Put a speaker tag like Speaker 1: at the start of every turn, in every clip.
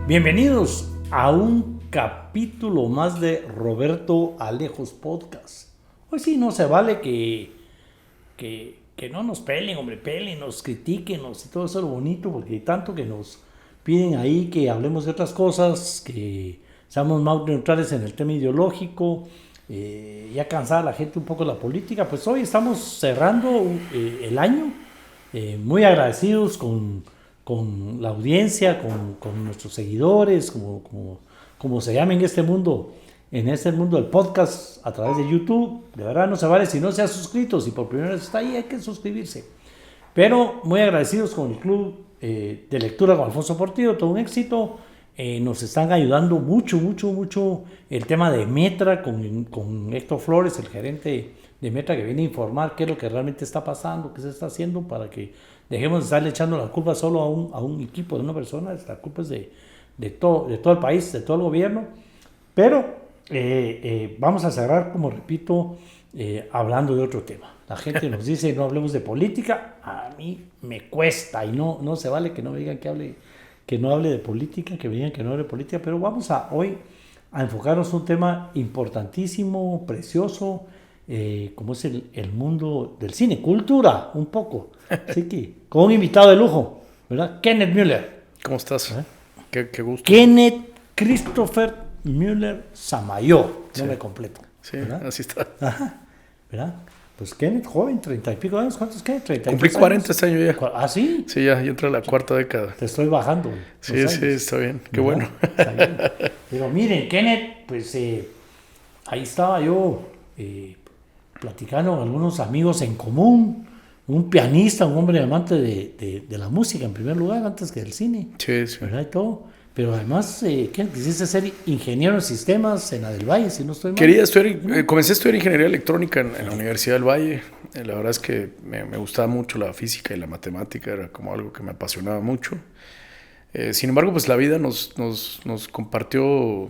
Speaker 1: Bienvenidos a un capítulo más de Roberto Alejos Podcast. Hoy sí no se vale que no nos pelen, hombre, pelen, nos critiquen y todo eso es lo bonito, porque tanto que nos piden ahí que hablemos de otras cosas, que seamos más neutrales en el tema ideológico, ya cansada la gente un poco de la política. Pues hoy estamos cerrando el año, muy agradecidos con la audiencia, con nuestros seguidores, como se llama en este mundo del podcast a través de YouTube. De verdad no se vale si no se ha suscrito, si por primera vez está ahí hay que suscribirse. Pero muy agradecidos con el club de lectura con Alfonso Portillo, todo un éxito. Nos están ayudando mucho el tema de Metra con Héctor Flores, el gerente de Metra, que viene a informar qué es lo que realmente está pasando, qué se está haciendo, para que dejemos de estarle echando la culpa solo a un equipo de una persona. La culpa es de todo el país, de todo el gobierno. Pero vamos a cerrar, como repito, hablando de otro tema. La gente nos dice no hablemos de política. A mí me cuesta y no se vale que no me digan que no hable de política, que me digan que no hable de política. Pero vamos hoy a enfocarnos en un tema importantísimo, precioso, como es el mundo del cine, cultura, un poco. Así que, con un invitado de lujo, ¿verdad? Kenneth Müller.
Speaker 2: ¿Cómo estás? Qué gusto.
Speaker 1: Kenneth Christopher Müller Samayoa,
Speaker 2: Sí.
Speaker 1: nombre completo.
Speaker 2: Sí,
Speaker 1: ¿verdad?
Speaker 2: así está.
Speaker 1: Ajá, ¿verdad? Pues Kenneth, joven, 30 y pico años. ¿Cuántos Kenneth? 30 y
Speaker 2: Cumplí
Speaker 1: pico
Speaker 2: 40
Speaker 1: años.
Speaker 2: este año ya.
Speaker 1: ¿Ah, sí?
Speaker 2: Sí, ya entra la cuarta década.
Speaker 1: Te estoy bajando.
Speaker 2: Sí,
Speaker 1: los
Speaker 2: sí,
Speaker 1: años.
Speaker 2: está bien. Qué
Speaker 1: ¿Verdad?
Speaker 2: bueno.
Speaker 1: Está bien. Pero miren, Kenneth, pues ahí estaba yo platicando con algunos amigos en común. Un pianista, un hombre amante de la música en primer lugar, antes que del cine.
Speaker 2: Sí, sí.
Speaker 1: ¿Verdad? Y todo. Pero además, Kenneth, quisiste ser ingeniero en sistemas en la del Valle, si no estoy mal.
Speaker 2: Quería estudiar, comencé a estudiar ingeniería electrónica en la Universidad del Valle. La verdad es que me gustaba mucho la física y la matemática, era como algo que me apasionaba mucho. Sin embargo, pues la vida nos compartió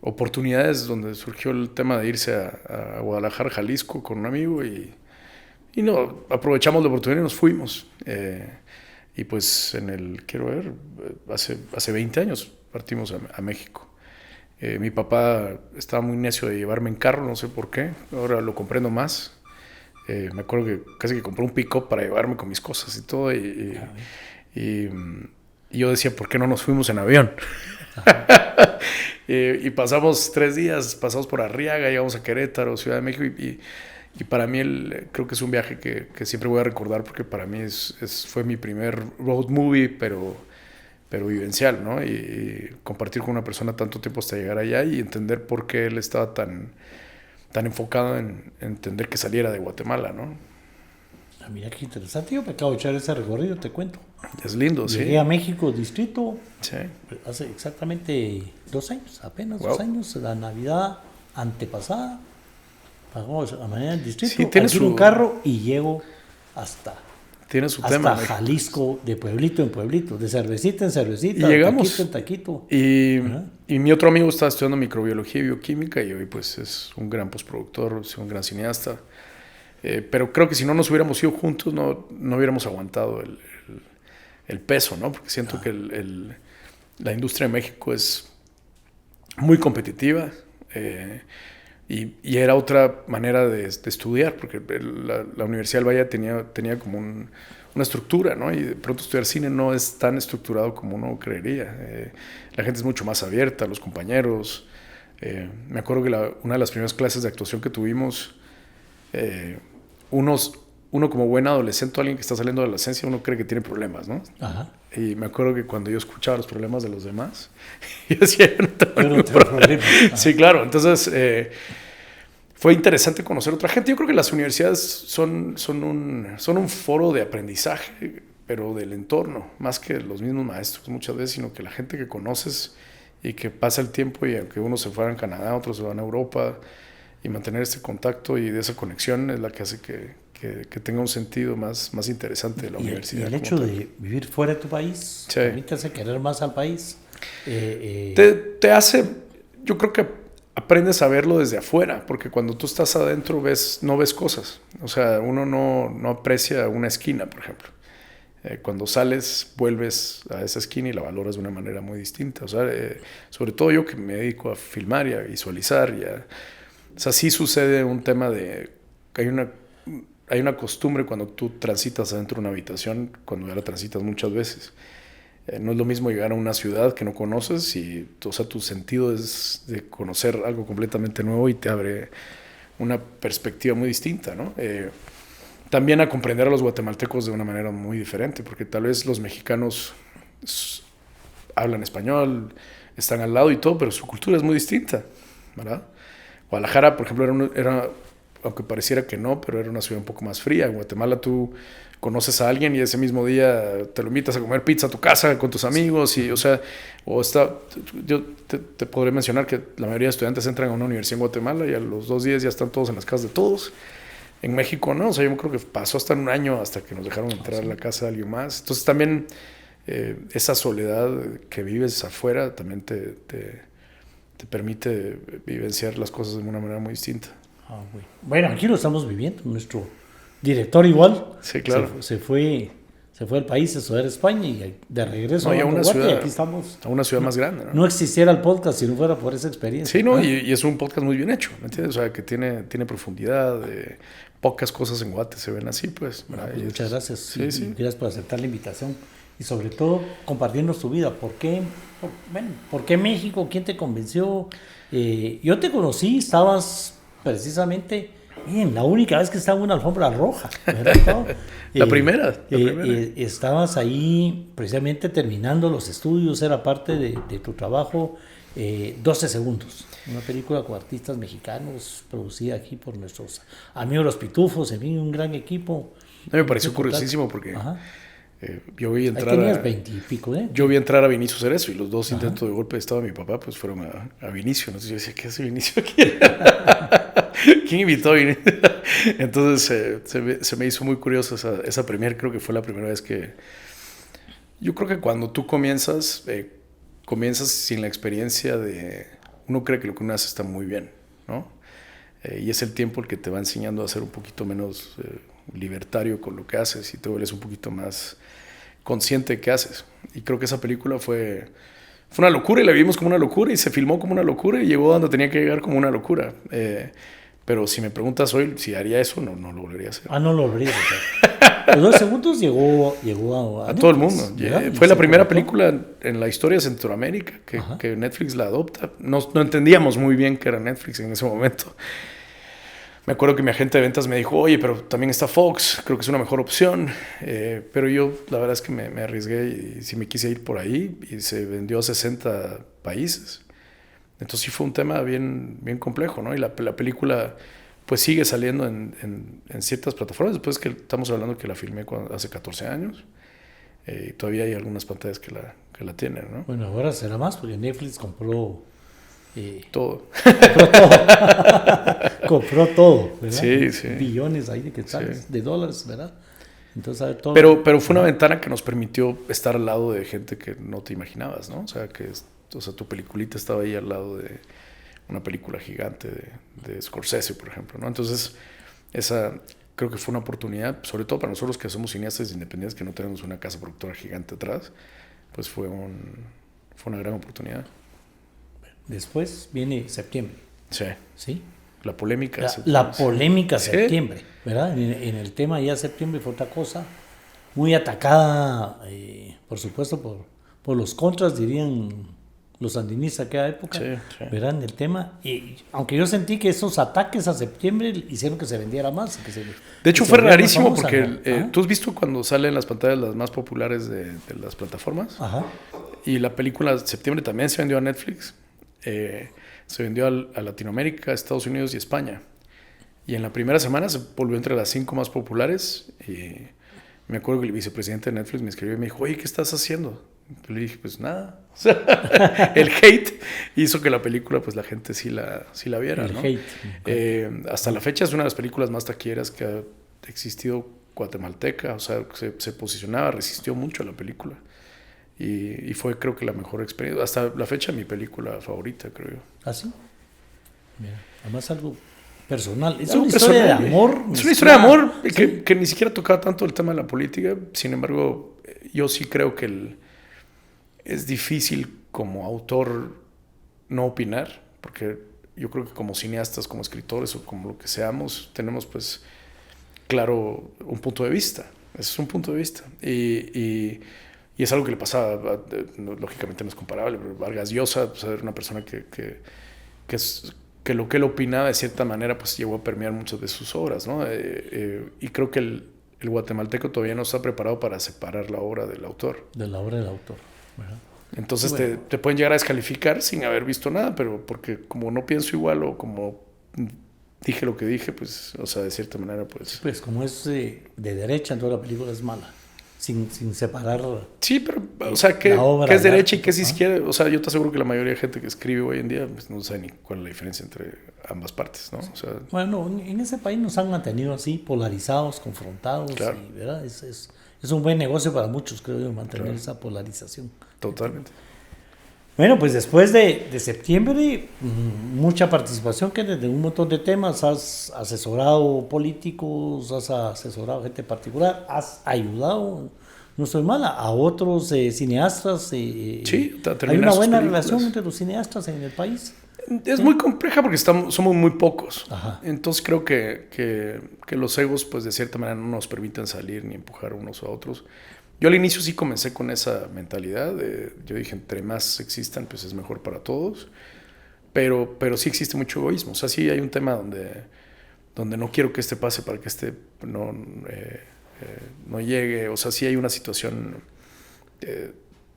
Speaker 2: oportunidades donde surgió el tema de irse a Guadalajara, Jalisco, con un amigo y no aprovechamos la oportunidad y nos fuimos. Y pues quiero ver, hace 20 años partimos a México. Mi papá estaba muy necio de llevarme en carro, no sé por qué, ahora lo comprendo más. Me acuerdo que casi que compré un pick-up para llevarme con mis cosas y todo. Y yo decía, ¿por qué no nos fuimos en avión? Y pasamos 3 días, pasamos por Arriaga, llegamos a Querétaro, Ciudad de México. Y para mí creo que es un viaje que siempre voy a recordar, porque para mí fue mi primer road movie, pero vivencial, ¿no? Y compartir con una persona tanto tiempo hasta llegar allá y entender por qué él estaba tan enfocado en entender que saliera de Guatemala, ¿no?
Speaker 1: Ah, mira qué interesante. Yo me acabo de echar ese recorrido, te cuento.
Speaker 2: Es lindo,
Speaker 1: Llegué
Speaker 2: sí.
Speaker 1: a México Distrito
Speaker 2: Sí.
Speaker 1: hace exactamente 2 años, apenas
Speaker 2: Wow.
Speaker 1: 2 años, la Navidad antepasada. Pagamos a manera del distrito,
Speaker 2: Sí, tiene
Speaker 1: alquilo un carro y llego hasta
Speaker 2: Tiene su tema.
Speaker 1: Jalisco, de pueblito en pueblito, de cervecita en cervecita,
Speaker 2: Y llegamos.
Speaker 1: taquito en taquito.
Speaker 2: Y mi otro amigo estaba estudiando microbiología y bioquímica y hoy pues es un gran postproductor, es un gran cineasta. Pero creo que si no nos hubiéramos ido juntos no hubiéramos aguantado el peso, ¿no? Porque siento que la industria de México es muy competitiva. Y era otra manera de estudiar, porque la Universidad del Valle tenía como una estructura, ¿no? Y de pronto estudiar cine no es tan estructurado como uno creería. La gente es mucho más abierta, los compañeros. Me acuerdo que una de las primeras clases de actuación que tuvimos, uno como buen adolescente, alguien que está saliendo de la adolescencia, uno cree que tiene problemas, ¿no?
Speaker 1: Ajá.
Speaker 2: Y me acuerdo que cuando yo escuchaba los problemas de los demás, yo decía, yo no tengo ningún
Speaker 1: tengo
Speaker 2: problema.
Speaker 1: problemas.
Speaker 2: Sí, claro. Entonces, fue interesante conocer otra gente. Yo creo que las universidades son un foro de aprendizaje, pero del entorno, más que los mismos maestros muchas veces, sino que la gente que conoces y que pasa el tiempo, y aunque unos se fueran a Canadá, otros se van a Europa, y mantener este contacto y de esa conexión es la que hace que tenga un sentido más interesante de la universidad.
Speaker 1: Y el hecho de vivir fuera de tu país,
Speaker 2: Sí.
Speaker 1: también te hace querer más al país.
Speaker 2: Te hace, yo creo que aprendes a verlo desde afuera, porque cuando tú estás adentro no ves cosas. O sea, uno no aprecia una esquina, por ejemplo. Cuando sales, vuelves a esa esquina y la valoras de una manera muy distinta. O sea, sobre todo yo que me dedico a filmar y a visualizar. O sea, sí sucede un tema de que hay una costumbre cuando tú transitas adentro de una habitación, cuando ya la transitas muchas veces. No es lo mismo llegar a una ciudad que no conoces y, o sea, tu sentido es de conocer algo completamente nuevo y te abre una perspectiva muy distinta, ¿no? También a comprender a los guatemaltecos de una manera muy diferente, porque tal vez los mexicanos hablan español, están al lado y todo, pero su cultura es muy distinta, ¿verdad? Guadalajara, por ejemplo, era aunque pareciera que no, pero era una ciudad un poco más fría. En Guatemala tú conoces a alguien y ese mismo día te lo invitas a comer pizza a tu casa con tus amigos y, o sea, yo te podré mencionar que la mayoría de estudiantes entran a una universidad en Guatemala y a los 2 días ya están todos en las casas de todos. En México no, o sea, yo creo que pasó hasta un año hasta que nos dejaron entrar a la casa de alguien más. Entonces también esa soledad que vives afuera también te permite vivenciar las cosas de una manera muy distinta.
Speaker 1: Bueno, aquí lo estamos viviendo. Nuestro director igual
Speaker 2: sí, claro.
Speaker 1: se fue al país a estudiar España y de regreso
Speaker 2: a una ciudad,
Speaker 1: y aquí estamos.
Speaker 2: A una ciudad más grande.
Speaker 1: No existiera el podcast si no fuera por esa experiencia.
Speaker 2: Sí, no, y es un podcast muy bien hecho, ¿me entiendes? O sea, que tiene profundidad, pocas cosas en Guate se ven así, pues.
Speaker 1: Muchas gracias.
Speaker 2: Sí.
Speaker 1: Gracias por aceptar la invitación y sobre todo compartirnos tu vida. ¿Por qué México? ¿Quién te convenció? Yo te conocí, estabas precisamente la única vez que estaba en una alfombra roja.
Speaker 2: La primera.
Speaker 1: Estabas ahí precisamente terminando los estudios, era parte de tu trabajo. 12 segundos, una película con artistas mexicanos producida aquí por nuestros amigos los Pitufos, en fin, un gran equipo.
Speaker 2: Me pareció curiosísimo porque yo vi entrar.
Speaker 1: Ahí tenías 20 y pico,
Speaker 2: Yo vi entrar a Vinicio Cerezo y los 2 intentos de golpe de estado de mi papá pues fueron a Vinicio. Entonces yo decía, ¿qué hace Vinicio aquí? ¿Quién invitó a Vinicio? Entonces se me hizo muy curioso esa premier. Creo que fue la primera vez que... Yo creo que cuando tú comienzas sin la experiencia de... Uno cree que lo que uno hace está muy bien, ¿no? Y es el tiempo el que te va enseñando a ser un poquito menos libertario con lo que haces y te vuelves un poquito más consciente de qué haces. Y creo que esa película fue una locura y la vimos como una locura y se filmó como una locura y llegó donde tenía que llegar como una locura. Pero si me preguntas hoy si haría eso, no lo volvería a hacer.
Speaker 1: No lo volvería a hacer. Los 2 segundos llegó
Speaker 2: a todo el mundo. Fue la primera película en la historia de Centroamérica que Netflix la adopta. No entendíamos muy bien qué era Netflix en ese momento. Me acuerdo que mi agente de ventas me dijo, oye, pero también está Fox, creo que es una mejor opción. Pero yo la verdad es que me arriesgué y sí me quise ir por ahí y se vendió a 60 países. Entonces sí fue un tema bien complejo, ¿no? Y la película pues sigue saliendo en ciertas plataformas. Después que estamos hablando que la filmé hace 14 años. Y todavía hay algunas pantallas que la tienen, ¿no?
Speaker 1: Bueno, ahora será más porque Netflix compró...
Speaker 2: todo.
Speaker 1: Compró todo, ¿verdad?
Speaker 2: Sí.
Speaker 1: Billones ahí de quetzales, de dólares, ¿verdad? Entonces, a ver, todo.
Speaker 2: Pero fue una ventana que nos permitió estar al lado de gente que no te imaginabas, ¿no? O sea, tu peliculita estaba ahí al lado de una película gigante de Scorsese, por ejemplo, ¿no? Entonces, esa creo que fue una oportunidad, sobre todo para nosotros que somos cineastas independientes, que no tenemos una casa productora gigante atrás, pues fue una gran oportunidad.
Speaker 1: Después viene septiembre.
Speaker 2: Sí. La polémica.
Speaker 1: La polémica septiembre, ¿verdad? En el tema ya septiembre fue otra cosa muy atacada, por supuesto, por los contras, dirían los sandinistas de aquella época, ¿verdad? En el tema. Y aunque yo sentí que esos ataques a septiembre hicieron que se vendiera más.
Speaker 2: De hecho, fue rarísimo porque tú has visto cuando salen las pantallas las más populares de las plataformas.
Speaker 1: Ajá.
Speaker 2: Y la película Septiembre también se vendió a Netflix. Se vendió a Latinoamérica, Estados Unidos y España. Y en la primera semana se volvió entre las 5 más populares. Y me acuerdo que el vicepresidente de Netflix me escribió y me dijo, oye, ¿qué estás haciendo? Y le dije, pues nada. O sea, el hate hizo que la película, pues la gente sí la viera,
Speaker 1: el
Speaker 2: ¿no?
Speaker 1: Hate.
Speaker 2: Hasta la fecha es una de las películas más taquilleras que ha existido guatemalteca. O sea, se posicionaba, resistió mucho a la película. Y fue, creo que, la mejor experiencia. Hasta la fecha, mi película favorita, creo yo.
Speaker 1: ¿Ah, sí? Mira, además algo personal. Es
Speaker 2: Algo
Speaker 1: una historia de
Speaker 2: personal.
Speaker 1: amor.
Speaker 2: Es una historia de amor
Speaker 1: Sí.
Speaker 2: que ni siquiera tocaba tanto el tema de la política. Sin embargo, yo sí creo que es difícil como autor no opinar, porque yo creo que como cineastas, como escritores o como lo que seamos, tenemos pues claro un punto de vista. Ese es un punto de vista. Y es algo que le pasaba, lógicamente no es comparable, pero Vargas Llosa pues, era una persona que lo que él opinaba de cierta manera pues llegó a permear muchas de sus obras, ¿no? Y creo que el guatemalteco todavía no está preparado para separar la obra del autor.
Speaker 1: De la obra del autor, ¿verdad?
Speaker 2: Entonces
Speaker 1: Bueno.
Speaker 2: te pueden llegar a descalificar sin haber visto nada, pero porque como no pienso igual o como dije lo que dije, pues, o sea, de cierta manera, pues...
Speaker 1: Pues como es de derecha, entonces la película es mala. Sin separar
Speaker 2: Sí, pero, o sea, ¿qué es derecha y qué es izquierda? O sea, yo te aseguro que la mayoría de gente que escribe hoy en día pues, no sabe ni cuál es la diferencia entre ambas partes, ¿no? O sea,
Speaker 1: Bueno, en ese país nos han mantenido así, polarizados, confrontados,
Speaker 2: claro.
Speaker 1: y, ¿verdad? Es un buen negocio para muchos, creo yo, mantener esa polarización.
Speaker 2: Totalmente.
Speaker 1: Bueno, pues después de septiembre, mucha participación, que desde un montón de temas has asesorado políticos, has asesorado gente particular, has ayudado, no estoy mala, a otros cineastas.
Speaker 2: Sí,
Speaker 1: hay una buena
Speaker 2: películas.
Speaker 1: relación entre los cineastas en el país.
Speaker 2: Es muy compleja porque somos muy pocos.
Speaker 1: Ajá.
Speaker 2: Entonces creo que los egos, pues de cierta manera, no nos permiten salir ni empujar unos a otros. Yo al inicio sí comencé con esa mentalidad. Yo dije, entre más existan, pues es mejor para todos. Pero sí existe mucho egoísmo. O sea, sí hay un tema donde no quiero que este pase para que este no llegue. O sea, sí hay una situación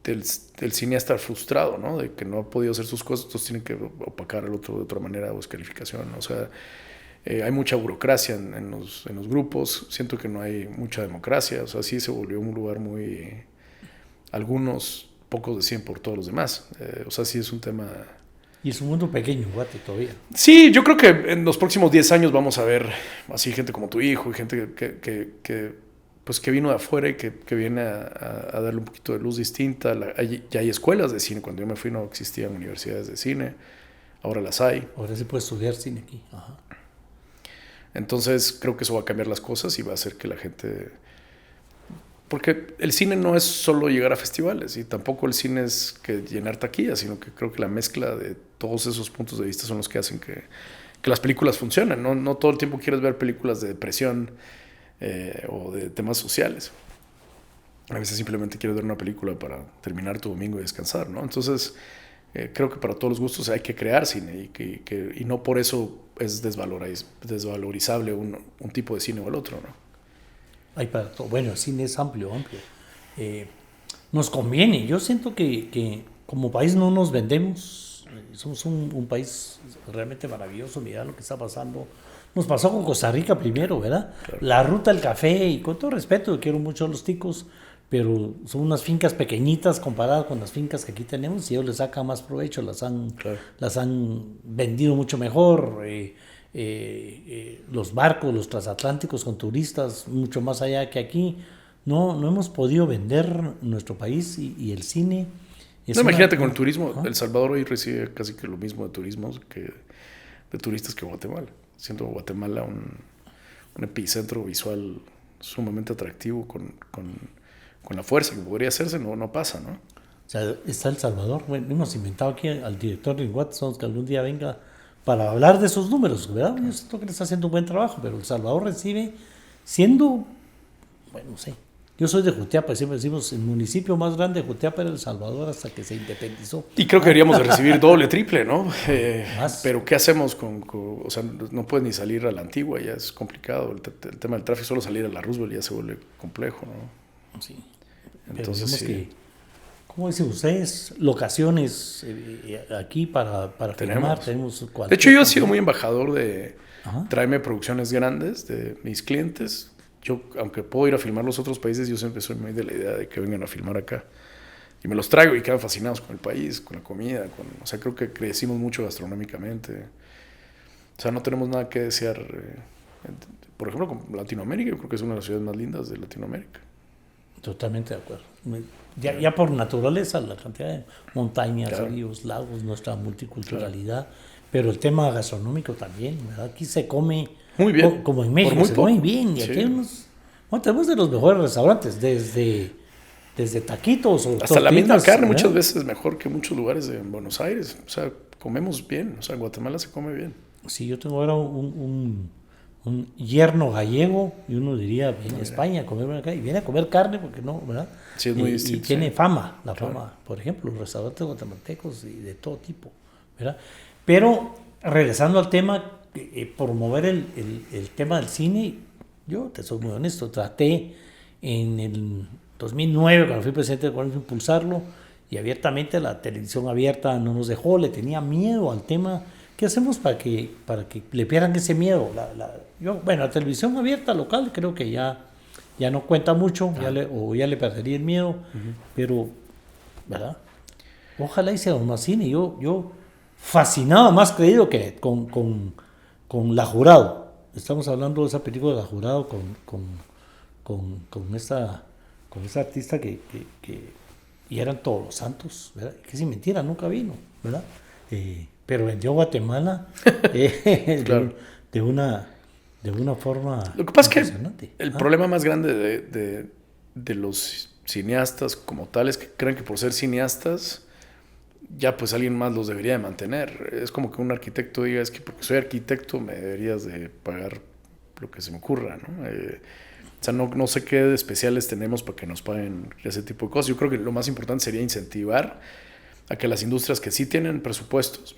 Speaker 2: del cineasta frustrado, ¿no? De que no ha podido hacer sus cosas, entonces tiene que opacar al otro de otra manera o descalificación. O sea, hay mucha burocracia en los grupos. Siento que no hay mucha democracia. O sea, sí se volvió un lugar muy... Algunos pocos deciden por todos los demás. O sea, sí es un tema...
Speaker 1: Y es un mundo pequeño, Guate, todavía.
Speaker 2: Sí, yo creo que en los próximos 10 años vamos a ver así gente como tu hijo y gente pues que vino de afuera y que viene a darle un poquito de luz distinta. Ya hay escuelas de cine. Cuando yo me fui no existían universidades de cine. Ahora las hay.
Speaker 1: Ahora se puede estudiar cine aquí. Ajá.
Speaker 2: Entonces creo que eso va a cambiar las cosas y va a hacer que la gente... Porque el cine no es solo llegar a festivales y tampoco el cine es que llenar taquillas, sino que creo que la mezcla de todos esos puntos de vista son los que hacen que las películas funcionen. No todo el tiempo quieres ver películas de depresión o de temas sociales. A veces simplemente quieres ver una película para terminar tu domingo y descansar, ¿no? Entonces creo que para todos los gustos hay que crear cine y no por eso es desvalorizable un tipo de cine o el otro, ¿no?
Speaker 1: Hay para todo. Bueno, el cine es amplio. Nos conviene. Yo siento que como país no nos vendemos. Somos un país realmente maravilloso. Mira lo que está pasando. Nos pasó con Costa Rica primero, ¿verdad? Claro. La ruta del café, y con todo respeto, yo quiero mucho a los ticos, pero son unas fincas pequeñitas comparadas con las fincas que aquí tenemos y ellos les sacan más provecho, las han vendido mucho mejor. Los barcos, los transatlánticos con turistas mucho más allá que aquí. No hemos podido vender nuestro país y el cine.
Speaker 2: Imagínate con el turismo. El Salvador hoy recibe casi que lo mismo de de turistas que Guatemala, siendo Guatemala un epicentro visual sumamente atractivo con la fuerza que podría hacerse, no pasa, ¿no?
Speaker 1: O sea, está El Salvador. Bueno, hemos inventado aquí al director de Watson que algún día venga para hablar de esos números, ¿verdad? Yo siento que le está haciendo un buen trabajo, pero El Salvador recibe, siendo, bueno, no sé, yo soy de Jutiapa, siempre decimos, el municipio más grande de Jutiapa era El Salvador hasta que se independizó.
Speaker 2: Y creo que deberíamos de recibir doble, triple, ¿no? Pero ¿qué hacemos o sea, no puedes ni salir a la Antigua, ya es complicado, el tema del tráfico, solo salir a la Roosevelt ya se vuelve complejo, ¿no?
Speaker 1: Sí.
Speaker 2: Entonces, sí.
Speaker 1: Que, ¿cómo dicen ustedes? Locaciones aquí para filmar. Tenemos
Speaker 2: de hecho, yo he sido muy embajador de traerme producciones grandes de mis clientes. Yo, aunque puedo ir a filmar los otros países, yo siempre soy muy de la idea de que vengan a filmar acá. Y me los traigo y quedan fascinados con el país, con la comida. O sea, creo que crecimos mucho gastronómicamente. O sea, no tenemos nada que desear. Por ejemplo, con Latinoamérica, yo creo que es una de las ciudades más lindas de Latinoamérica.
Speaker 1: Totalmente de acuerdo. Ya por naturaleza, la cantidad de montañas, ríos, lagos, nuestra multiculturalidad, pero el tema gastronómico también, ¿verdad? Aquí se come
Speaker 2: muy bien,
Speaker 1: como en México, se come bien. Y aquí hay unos, bueno, tenemos de los mejores restaurantes, desde taquitos o
Speaker 2: hasta la misma carne, ¿verdad? Muchas veces es mejor que muchos lugares en Buenos Aires. O sea, comemos bien. O sea, en Guatemala se come bien.
Speaker 1: Sí, yo tengo ahora un yerno gallego y uno diría, viene a España a comer acá y viene a comer carne porque no, ¿verdad?
Speaker 2: Sí, es muy distinto.
Speaker 1: Y tiene fama, fama, por ejemplo, los restaurantes guatemaltecos y de todo tipo, ¿verdad? Pero regresando al tema, promover el tema del cine, yo te soy muy honesto, traté en el 2009, cuando fui presidente del Colegio, impulsarlo, y abiertamente la televisión abierta no nos dejó, le tenía miedo al tema. ¿Qué hacemos para que le pierdan ese miedo? La televisión abierta local creo que ya no cuenta mucho, ya le perdería el miedo, pero, ¿verdad? Ojalá hiciéramos más cine. Yo fascinado, más creído que con La Jurado. Estamos hablando de esa película de La Jurado con esa artista que y eran todos los santos, ¿verdad? Que sin mentira, nunca vino, ¿verdad? Pero vendió Guatemala
Speaker 2: claro.
Speaker 1: de una forma.
Speaker 2: Lo que pasa es que el problema más grande de los cineastas como tales, que creen que por ser cineastas ya pues alguien más los debería de mantener. Es como que un arquitecto diga, es que porque soy arquitecto me deberías de pagar lo que se me ocurra, ¿no? O sea, no sé qué especiales tenemos para que nos paguen ese tipo de cosas. Yo creo que lo más importante sería incentivar a que las industrias que sí tienen presupuestos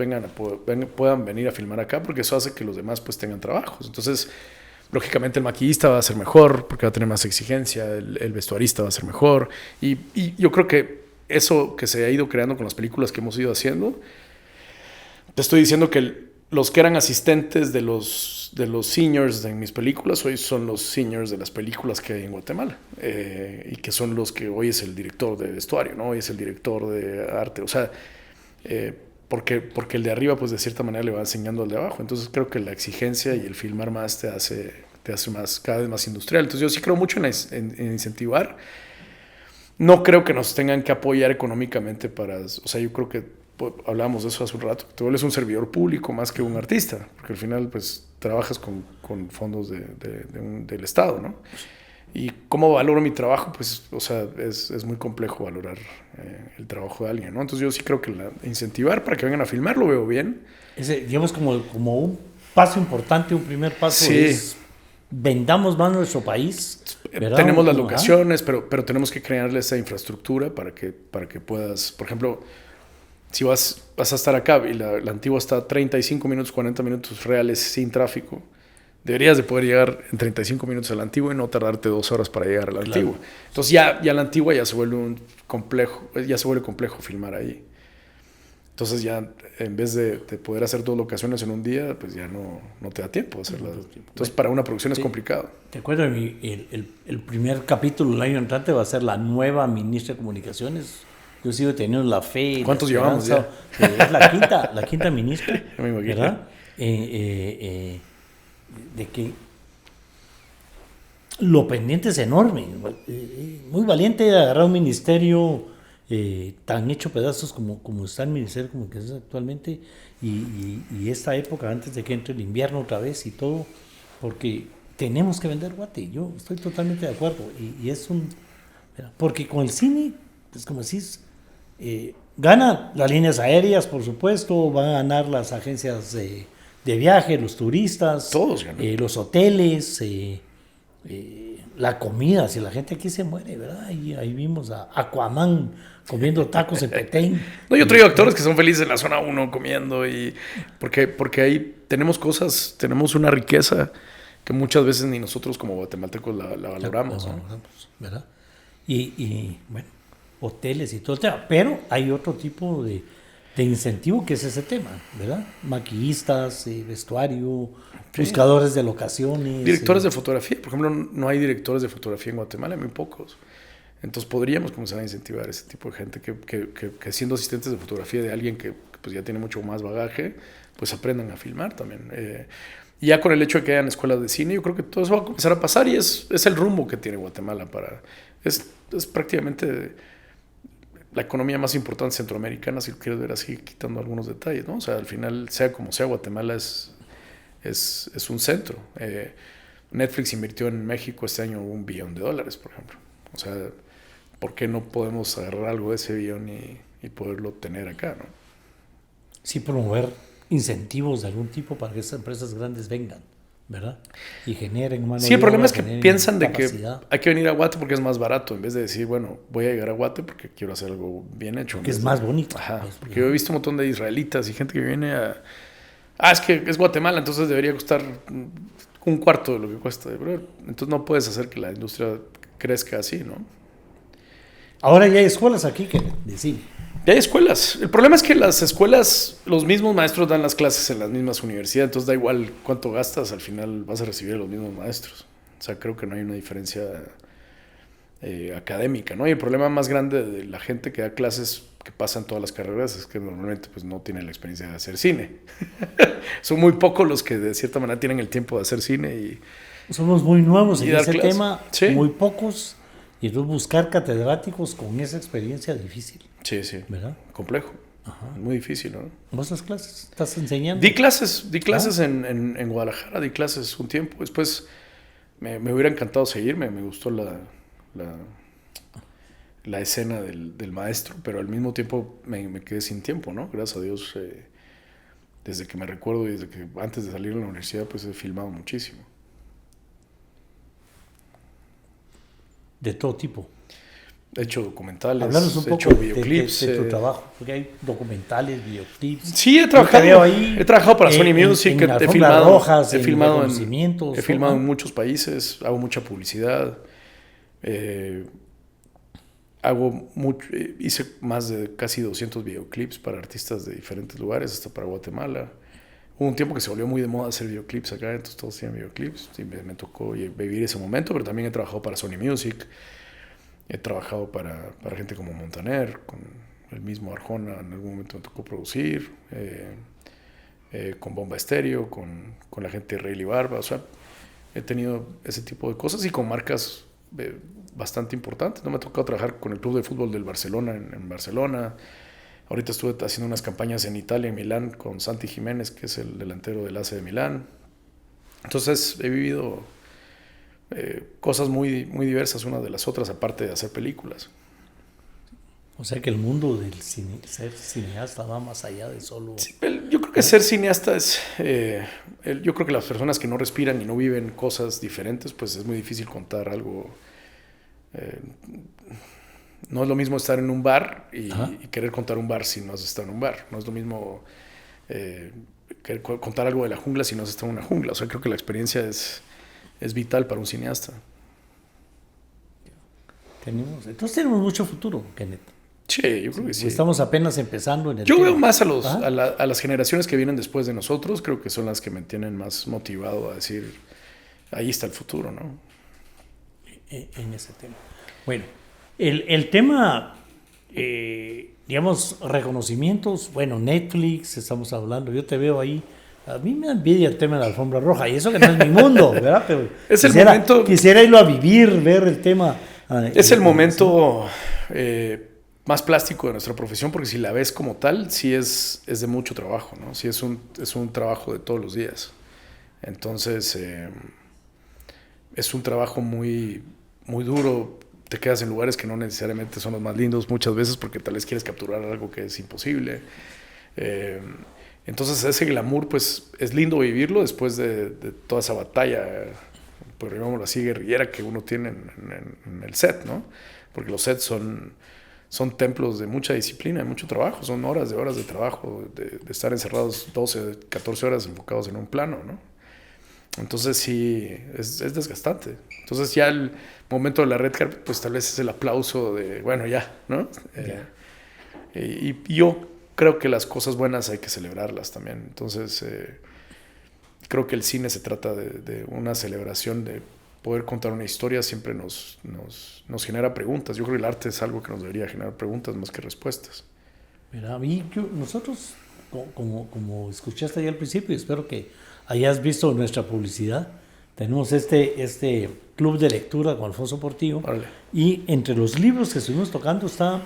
Speaker 2: puedan venir a filmar acá, porque eso hace que los demás pues tengan trabajos. Entonces, lógicamente el maquillista va a ser mejor porque va a tener más exigencia, el vestuarista va a ser mejor. Y yo creo que eso que se ha ido creando con las películas que hemos ido haciendo, te estoy diciendo que los que eran asistentes de los seniors en mis películas hoy son los seniors de las películas que hay en Guatemala, y que son los que hoy es el director de vestuario, ¿no? Hoy es el director de arte, o sea, porque el de arriba pues de cierta manera le va enseñando al de abajo. Entonces creo que la exigencia y el filmar más te hace más, cada vez más industrial. Entonces yo sí creo mucho en incentivar. No creo que nos tengan que apoyar económicamente o sea, yo creo que hablábamos de eso hace un rato, te vuelves un servidor público más que un artista, porque al final pues trabajas con fondos del Estado, ¿no? Y cómo valoro mi trabajo, pues, o sea, es muy complejo valorar el trabajo de alguien, ¿no? Entonces yo sí creo que incentivar para que vengan a filmar lo veo bien.
Speaker 1: Digamos como un paso importante, un primer paso
Speaker 2: sí.
Speaker 1: Es vendamos más nuestro país, ¿verdad?
Speaker 2: Tenemos las locaciones, pero tenemos que crearle esa infraestructura para que puedas, por ejemplo, si vas a estar acá y la Antigua está a 35 minutos, 40 minutos reales sin tráfico, deberías de poder llegar en 35 minutos a la Antigua y no tardarte 2 horas para llegar a la Antigua. Entonces ya la Antigua ya se vuelve complejo filmar ahí. Entonces ya en vez de poder hacer 2 locaciones en un día, pues ya no te da tiempo de hacerlas. Entonces para una producción es complicado.
Speaker 1: Te acuerdo, el primer capítulo del año entrante va a ser la nueva ministra de Comunicaciones. Yo sigo teniendo la fe.
Speaker 2: ¿Cuántos llevamos ya?
Speaker 1: Es la quinta ministra,
Speaker 2: me imagino,
Speaker 1: ¿verdad? De que lo pendiente es enorme. Muy valiente de agarrar un ministerio tan hecho pedazos como está el ministerio, como que es actualmente, y esta época antes de que entre el invierno otra vez y todo, porque tenemos que vender Guate. Yo estoy totalmente de acuerdo. Y es porque con el cine, pues como decís, gana las líneas aéreas, por supuesto, van a ganar las agencias de viaje, los turistas,
Speaker 2: todos ganan.
Speaker 1: Los hoteles, la comida, si la gente aquí se muere, ¿verdad? Ahí vimos a Aquaman comiendo tacos en Petén.
Speaker 2: No, yo traigo actores que son felices en la zona 1 comiendo, y porque ahí tenemos una riqueza que muchas veces ni nosotros como guatemaltecos la valoramos, ¿no?
Speaker 1: ¿Verdad? Y bueno, hoteles y todo el tema, pero hay otro tipo de incentivo que es ese tema, ¿verdad? Maquillistas, vestuario, buscadores de locaciones.
Speaker 2: Directores de fotografía, por ejemplo, no hay directores de fotografía en Guatemala, hay muy pocos. Entonces podríamos comenzar a incentivar a ese tipo de gente que siendo asistentes de fotografía de alguien que pues ya tiene mucho más bagaje, pues aprendan a filmar también. Y ya con el hecho de que hayan escuelas de cine, yo creo que todo eso va a comenzar a pasar, y es el rumbo que tiene Guatemala es prácticamente la economía más importante centroamericana, si lo quieres ver así, quitando algunos detalles, ¿no? O sea, al final, sea como sea, Guatemala es un centro. Netflix invirtió en México este año $1 billón, por ejemplo. O sea, ¿por qué no podemos agarrar algo de ese billón y poderlo tener acá, ¿no?
Speaker 1: Sí, promover incentivos de algún tipo para que esas empresas grandes vengan, ¿verdad? Y generen mano de obra.
Speaker 2: Sí, el problema es que
Speaker 1: generen
Speaker 2: piensan de
Speaker 1: capacidad.
Speaker 2: que hay que venir a Guate porque es más barato, en vez de decir, bueno, voy a llegar a Guate porque quiero hacer algo bien hecho.
Speaker 1: Que es más bonito.
Speaker 2: Ajá,
Speaker 1: Pues,
Speaker 2: porque yo he visto un montón de israelitas y gente que viene a... Ah, es que es Guatemala, entonces debería costar un cuarto de lo que cuesta. Entonces no puedes hacer que la industria crezca así, ¿no?
Speaker 1: Ahora ya hay escuelas aquí que de cine.
Speaker 2: Ya hay escuelas. El problema es que las escuelas, los mismos maestros dan las clases en las mismas universidades, entonces da igual cuánto gastas, al final vas a recibir a los mismos maestros. O sea, creo que no hay una diferencia académica, ¿no? Y el problema más grande de la gente que da clases que pasan todas las carreras es que normalmente pues, no tienen la experiencia de hacer cine. Son muy pocos los que de cierta manera tienen el tiempo de hacer cine y...
Speaker 1: Somos muy nuevos en ese
Speaker 2: clases.
Speaker 1: tema,
Speaker 2: Sí.
Speaker 1: muy pocos, y entonces buscar catedráticos con esa experiencia difícil.
Speaker 2: Sí, sí.
Speaker 1: ¿Verdad?
Speaker 2: Complejo. Ajá. Muy difícil, ¿no?
Speaker 1: ¿Vos das clases? ¿Estás enseñando?
Speaker 2: Di clases en Guadalajara, di clases un tiempo. Después me hubiera encantado seguirme, me gustó la escena del maestro, pero al mismo tiempo me quedé sin tiempo, ¿no? Gracias a Dios, desde que me recuerdo y desde que antes de salir de la universidad, pues he filmado muchísimo.
Speaker 1: De todo tipo.
Speaker 2: He hecho documentales,
Speaker 1: Hablarnos un
Speaker 2: he
Speaker 1: poco
Speaker 2: hecho videoclips.
Speaker 1: de tu trabajo, porque hay documentales, videoclips.
Speaker 2: Sí, he trabajado para Sony Music, he filmado,
Speaker 1: rojas,
Speaker 2: he filmado
Speaker 1: ¿no?
Speaker 2: en muchos países, hago mucha publicidad, hice más de casi 200 videoclips para artistas de diferentes lugares, hasta para Guatemala. Hubo un tiempo que se volvió muy de moda hacer videoclips acá, entonces todos tienen videoclips, y me tocó vivir ese momento, pero también he trabajado para Sony Music. He trabajado para gente como Montaner, con el mismo Arjona, en algún momento me tocó producir, con Bomba Estéreo, con la gente de Rayleigh Barba. O sea, he tenido ese tipo de cosas y con marcas bastante importantes. No me ha tocado trabajar con el club de fútbol del Barcelona en Barcelona. Ahorita estuve haciendo unas campañas en Italia, en Milán, con Santi Jiménez, que es el delantero del AC de Milán. Entonces he vivido... cosas muy, muy diversas unas de las otras, aparte de hacer películas.
Speaker 1: O sea que el mundo del ser cineasta va más allá de solo...
Speaker 2: Sí, yo creo que ser cineasta es... yo creo que las personas que no respiran y no viven cosas diferentes, pues es muy difícil contar algo... no es lo mismo estar en un bar y querer contar un bar si no has estado en un bar. No es lo mismo querer contar algo de la jungla si no has estado en una jungla. O sea, creo que la experiencia es vital para un cineasta.
Speaker 1: Entonces tenemos mucho futuro, Kenneth.
Speaker 2: Sí, yo creo que sí.
Speaker 1: Estamos apenas empezando en el
Speaker 2: Yo
Speaker 1: tema.
Speaker 2: veo más a las generaciones que vienen después de nosotros, creo que son las que me tienen más motivado a decir, ahí está el futuro, ¿no?
Speaker 1: En ese tema. Bueno, el tema, digamos, reconocimientos, bueno, Netflix, estamos hablando, yo te veo ahí. A mí me da envidia el tema de la alfombra roja, y eso que no es mi mundo, ¿verdad? Pero
Speaker 2: es el momento...
Speaker 1: Quisiera irlo a vivir, ver el tema.
Speaker 2: Es el momento más plástico de nuestra profesión, porque si la ves como tal, sí es de mucho trabajo, ¿no? Sí es un trabajo de todos los días. Entonces, es un trabajo muy, muy duro. Te quedas en lugares que no necesariamente son los más lindos muchas veces, porque tal vez quieres capturar algo que es imposible. Entonces ese glamour pues es lindo vivirlo después de toda esa batalla, pues digámoslo así, guerrillera que uno tiene en el set, ¿no? Porque los sets son templos de mucha disciplina, de mucho trabajo, son horas de trabajo, de estar encerrados 12, 14 horas enfocados en un plano, ¿no? Entonces sí, es desgastante. Entonces ya el momento de la red carpet pues tal vez es el aplauso de, bueno, ya, ¿no? Y yo creo que las cosas buenas hay que celebrarlas también. Entonces, creo que el cine se trata de una celebración, de poder contar una historia, siempre nos genera preguntas. Yo creo que el arte es algo que nos debería generar preguntas más que respuestas.
Speaker 1: Mira, a mí, nosotros, como escuchaste ya al principio, espero que hayas visto nuestra publicidad, tenemos este club de lectura con Alfonso Portillo.
Speaker 2: Órale.
Speaker 1: Y entre los libros que estuvimos tocando está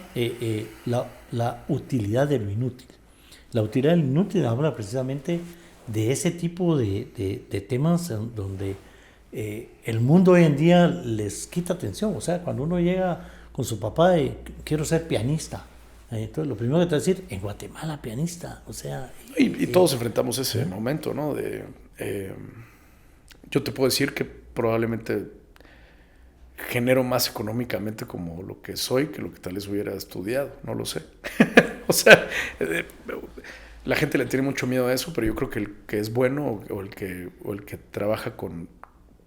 Speaker 1: la utilidad de lo inútil. La utilidad de lo inútil habla precisamente de ese tipo de temas donde el mundo hoy en día les quita atención. O sea, cuando uno llega con su papá y quiero ser pianista, entonces lo primero que te va a decir, en Guatemala pianista, o sea...
Speaker 2: Y todos enfrentamos ese momento, ¿no? Yo te puedo decir que probablemente genero más económicamente como lo que soy que lo que tal vez hubiera estudiado, no lo sé. O sea, la gente le tiene mucho miedo a eso, pero yo creo que el que es bueno o el que trabaja con...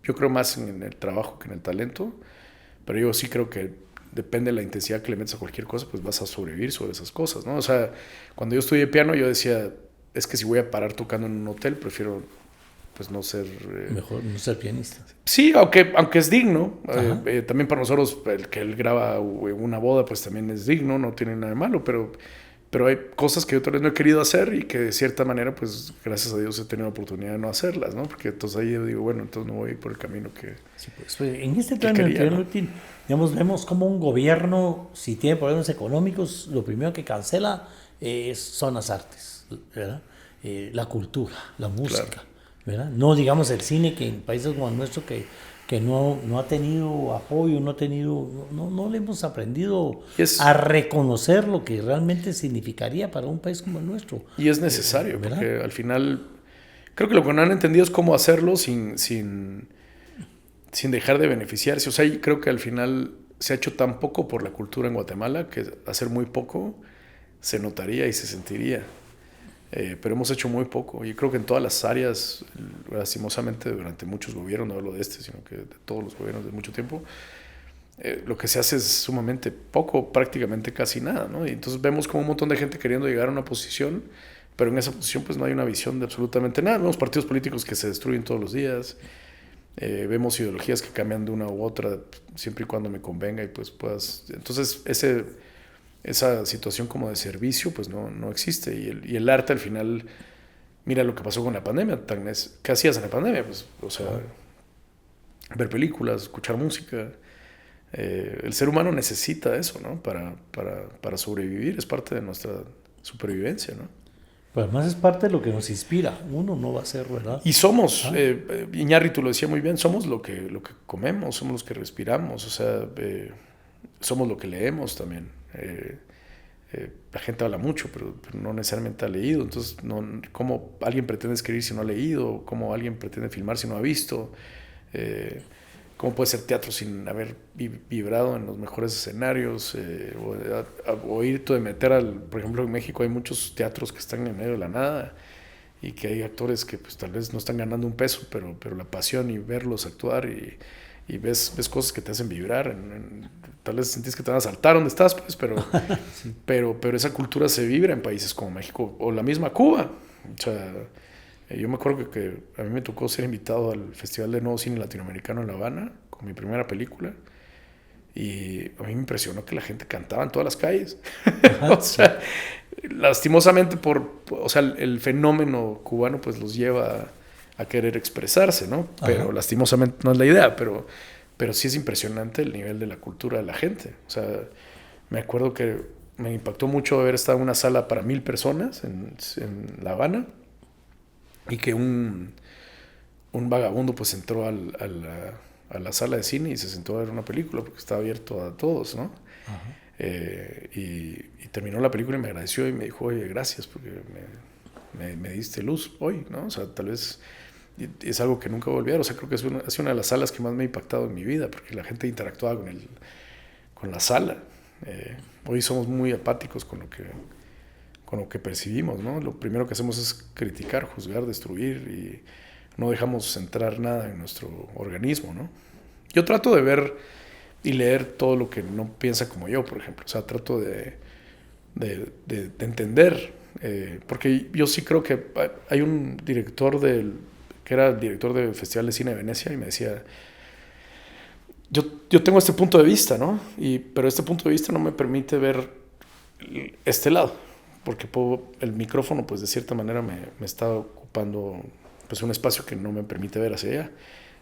Speaker 2: Yo creo más en el trabajo que en el talento, pero yo sí creo que depende de la intensidad que le metes a cualquier cosa, pues vas a sobrevivir sobre esas cosas, ¿no? O sea, cuando yo estudié piano, yo decía, es que si voy a parar tocando en un hotel, prefiero pues no ser...
Speaker 1: Mejor no ser pianista.
Speaker 2: Sí, aunque es digno. También para nosotros, el que él graba una boda, pues también es digno, no tiene nada de malo, pero hay cosas que yo tal vez no he querido hacer y que de cierta manera, pues gracias a Dios he tenido la oportunidad de no hacerlas, ¿no? Porque entonces ahí yo digo, bueno, entonces no voy por el camino que...
Speaker 1: Sí, pues, en este plano digamos, vemos como un gobierno, si tiene problemas económicos, lo primero que cancela son las artes, ¿verdad? La cultura, la música, claro. ¿Verdad? No digamos el cine, que en países como el nuestro que no ha tenido apoyo, no le hemos aprendido a reconocer lo que realmente significaría para un país como el nuestro.
Speaker 2: Y es necesario, ¿verdad? Porque al final creo que lo que no han entendido es cómo hacerlo sin dejar de beneficiarse. O sea, creo que al final se ha hecho tan poco por la cultura en Guatemala que hacer muy poco se notaría y se sentiría. Pero hemos hecho muy poco. Y creo que en todas las áreas, lastimosamente, durante muchos gobiernos, no hablo de este, sino que de todos los gobiernos de mucho tiempo, lo que se hace es sumamente poco, prácticamente casi nada, ¿no? Y entonces vemos como un montón de gente queriendo llegar a una posición, pero en esa posición pues no hay una visión de absolutamente nada. Vemos partidos políticos que se destruyen todos los días. Vemos ideologías que cambian de una u otra siempre y cuando me convenga y pues puedas... Entonces esa situación como de servicio pues no existe y el arte al final, mira lo que pasó con la pandemia. ¿Qué hacías en la pandemia? Pues, o sea, ver películas, escuchar música. El ser humano necesita eso, ¿no? Para sobrevivir, es parte de nuestra supervivencia, ¿no?
Speaker 1: Pero además es parte de lo que nos inspira. Uno no va a ser, ¿verdad?
Speaker 2: Y somos, Iñárritu lo decía muy bien, somos lo que comemos, somos los que respiramos, o sea, somos lo que leemos también. La gente habla mucho, pero no necesariamente ha leído. Entonces, ¿cómo alguien pretende escribir si no ha leído? ¿Cómo alguien pretende filmar si no ha visto? ¿Cómo puede ser teatro sin haber vibrado en los mejores escenarios? O irte de meter por ejemplo, en México hay muchos teatros que están en medio de la nada y que hay actores que pues tal vez no están ganando un peso, pero la pasión y verlos actuar y ves cosas que te hacen vibrar. Tal vez sentís que te van a saltar donde estás, pues, sí. pero esa cultura se vibra en países como México o la misma Cuba. O sea, yo me acuerdo que a mí me tocó ser invitado al Festival de Nuevo Cine Latinoamericano en La Habana con mi primera película y a mí me impresionó que la gente cantaba en todas las calles. O sea, lastimosamente o sea, el fenómeno cubano pues los lleva a querer expresarse, ¿no? Pero ajá, lastimosamente no es la idea, pero sí es impresionante el nivel de la cultura de la gente. O sea, me acuerdo que me impactó mucho haber estado en una sala para 1,000 personas en La Habana y que un vagabundo pues entró a la sala de cine y se sentó a ver una película porque estaba abierto a todos, ¿no? Y terminó la película y me agradeció y me dijo, oye, gracias porque me diste luz hoy, ¿no? O sea, tal vez es algo que nunca voy a olvidar. O sea, creo que es una de las salas que más me ha impactado en mi vida porque la gente interactuaba con la sala. Hoy somos muy apáticos con lo que percibimos, ¿no? Lo primero que hacemos es criticar, juzgar, destruir y no dejamos entrar nada en nuestro organismo, ¿no? Yo trato de ver y leer todo lo que no piensa como yo, por ejemplo. O sea, trato de entender, porque yo sí creo que hay un director que era el director del Festival de Cine de Venecia y me decía, yo tengo este punto de vista, ¿no? Pero este punto de vista no me permite ver este lado, porque el micrófono, pues de cierta manera me está ocupando pues un espacio que no me permite ver hacia allá.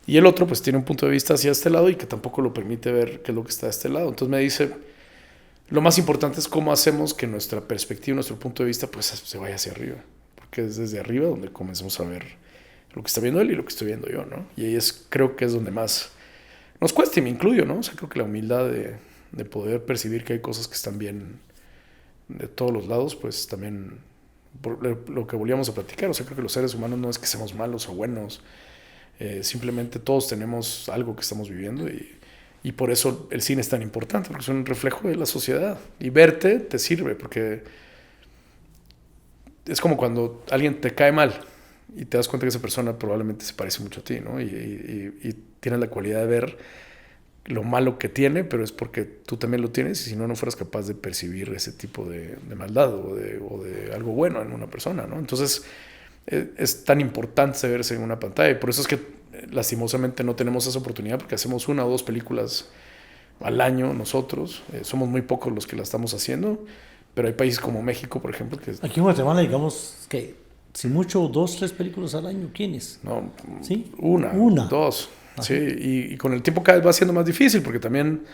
Speaker 2: Y el otro pues tiene un punto de vista hacia este lado y que tampoco lo permite ver qué es lo que está de este lado. Entonces me dice, lo más importante es cómo hacemos que nuestra perspectiva, nuestro punto de vista pues se vaya hacia arriba. Porque es desde arriba donde comenzamos a ver lo que está viendo él y lo que estoy viendo yo, ¿no? Y ahí creo que es donde más nos cuesta, y me incluyo, ¿no? O sea, creo que la humildad de poder percibir que hay cosas que están bien de todos los lados, pues también por lo que volvíamos a platicar. O sea, creo que los seres humanos no es que seamos malos o buenos, simplemente todos tenemos algo que estamos viviendo y por eso el cine es tan importante, porque es un reflejo de la sociedad. Y verte te sirve, porque es como cuando alguien te cae mal y te das cuenta que esa persona probablemente se parece mucho a ti, ¿no? Y tienes la cualidad de ver lo malo que tiene, pero es porque tú también lo tienes, y si no, no fueras capaz de percibir ese tipo de maldad o de algo bueno en una persona, ¿no? Entonces, es tan importante verse en una pantalla, y por eso es que lastimosamente no tenemos esa oportunidad, porque hacemos 1 o 2 películas al año nosotros, somos muy pocos los que la estamos haciendo, pero hay países como México, por ejemplo, que...
Speaker 1: Aquí en Guatemala, digamos que si mucho 2, 3 películas al año, ¿quiénes?
Speaker 2: No,
Speaker 1: ¿Sí?
Speaker 2: una, 2. Ajá. Sí, y con el tiempo cada vez va siendo más difícil, porque también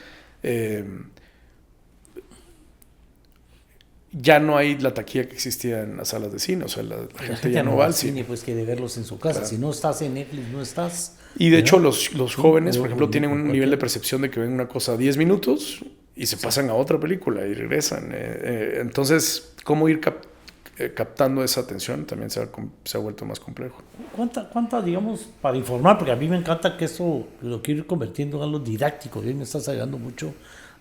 Speaker 2: ya no hay la taquilla que existía en las salas de cine. O sea, la gente ya no va al cine.
Speaker 1: Pues quiere verlos en su casa. Claro. Si no estás en Netflix, no estás.
Speaker 2: Y de hecho, los jóvenes, por ejemplo, tienen un nivel de percepción de que ven una cosa 10 minutos y se pasan a otra película y regresan. Entonces, ¿cómo ir captando esa atención? También se ha vuelto más complejo.
Speaker 1: ¿Cuánta, digamos, para informar? Porque a mí me encanta que eso lo quiero ir convirtiendo en algo didáctico. Y me estás ayudando mucho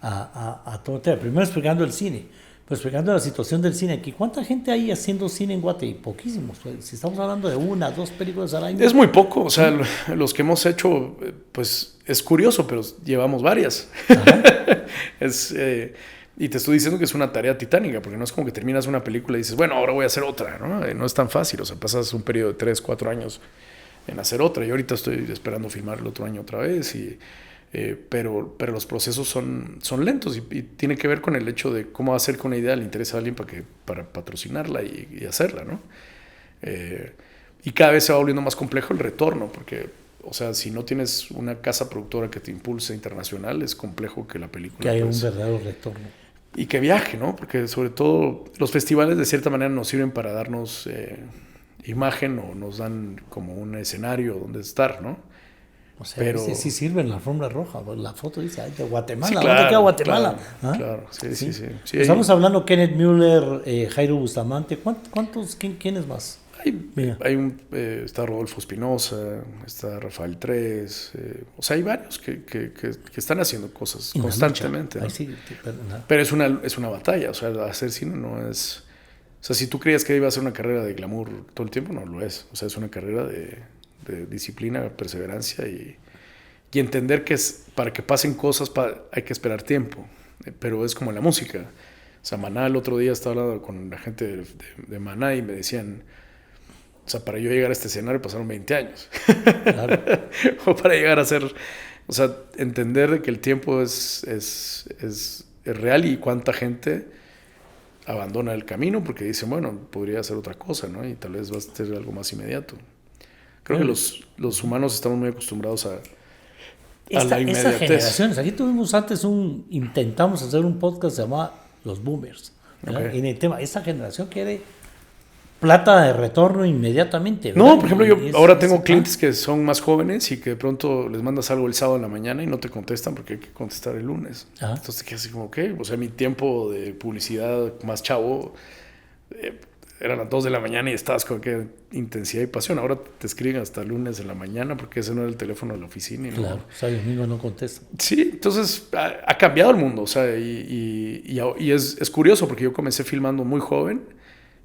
Speaker 1: a todo el tema. Primero explicando el cine, pues explicando la situación del cine aquí. ¿Cuánta gente hay haciendo cine en Guate? Poquísimos. Pues, si estamos hablando de 1, 2 películas al año.
Speaker 2: Es muy poco. O sea, los que hemos hecho, pues es curioso, pero llevamos varias. Y te estoy diciendo que es una tarea titánica, porque no es como que terminas una película y dices, bueno, ahora voy a hacer otra, ¿no? No es tan fácil. O sea, pasas un periodo de 3, 4 años en hacer otra. Y ahorita estoy esperando filmar el otro año otra vez. Pero los procesos son lentos, y tiene que ver con el hecho de cómo hacer que una idea le interese a alguien para patrocinarla y hacerla, ¿no? Y cada vez se va volviendo más complejo el retorno, porque, o sea, si no tienes una casa productora que te impulse internacional, es complejo que la película...
Speaker 1: Que haya un verdadero retorno.
Speaker 2: Y que viaje, ¿no? Porque sobre todo los festivales de cierta manera nos sirven para darnos imagen, o nos dan como un escenario donde estar, ¿no?
Speaker 1: O sea, pero sí sirve la alfombra roja. La foto dice, ay, de Guatemala.
Speaker 2: Sí, claro,
Speaker 1: ¿dónde queda Guatemala?
Speaker 2: Claro, claro. Sí,
Speaker 1: estamos hablando Kenneth Müller, Jairo Bustamante. ¿Cuántos? ¿Quiénes más?
Speaker 2: Está Rodolfo Espinosa, está Rafael Tres, o sea, hay varios que están haciendo cosas constantemente, ¿no? Sí, pero es una batalla. O sea, hacer cine no es... O sea, si tú creías que iba a ser una carrera de glamour todo el tiempo, no lo es. O sea, es una carrera de disciplina, perseverancia y entender que para que pasen cosas hay que esperar tiempo, pero es como en la música. O sea, Maná, el otro día estaba hablando con la gente de Maná y me decían, o sea, para yo llegar a este escenario pasaron 20 años. Claro. O para llegar a ser, o sea, entender de que el tiempo es real, y cuánta gente abandona el camino porque dicen, bueno, podría hacer otra cosa, ¿no? Y tal vez va a ser algo más inmediato. Creo que los humanos estamos muy acostumbrados a la inmediatez.
Speaker 1: Estas generaciones, aquí tuvimos antes intentamos hacer un podcast llamado Los Boomers. Okay. En el tema, esta generación quiere plata de retorno inmediatamente, ¿verdad?
Speaker 2: No, por ejemplo, yo ahora tengo clientes que son más jóvenes y que de pronto les mandas algo el sábado en la mañana y no te contestan porque hay que contestar el lunes. Ajá. Entonces te quedas así como, ¿qué? O sea, mi tiempo de publicidad más chavo... eran las 2 de la mañana y estabas con qué intensidad y pasión. Ahora te escriben hasta el lunes de la mañana porque ese no era el teléfono de la oficina.
Speaker 1: Claro, o sea, el domingo no contestan.
Speaker 2: Sí, entonces ha cambiado el mundo. O sea, y es curioso porque yo comencé filmando muy joven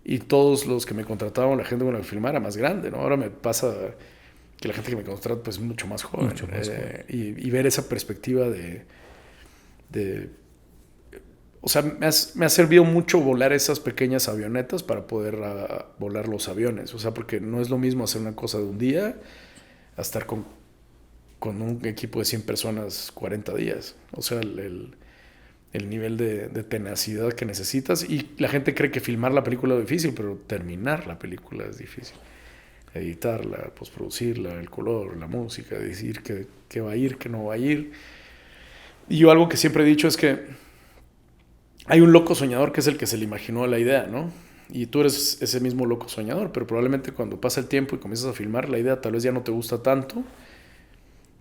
Speaker 2: y todos los que me contrataban, la gente con la que filmaba era más grande, ¿no? Ahora me pasa que la gente que me contrata pues, es mucho más joven. Joven. Y ver esa perspectiva o sea, me ha servido mucho volar esas pequeñas avionetas para poder volar los aviones. O sea, porque no es lo mismo hacer una cosa de un día a estar con un equipo de 100 personas 40 días. O sea, el nivel de tenacidad que necesitas. Y la gente cree que filmar la película es difícil, pero terminar la película es difícil. editarla, postproducirla, el color, la música, decir qué va a ir, qué no va a ir. Y yo algo que siempre he dicho es que hay un loco soñador que es el que se le imaginó la idea, ¿no? Y tú eres ese mismo loco soñador, pero probablemente cuando pasa el tiempo y comienzas a filmar, la idea tal vez ya no te gusta tanto,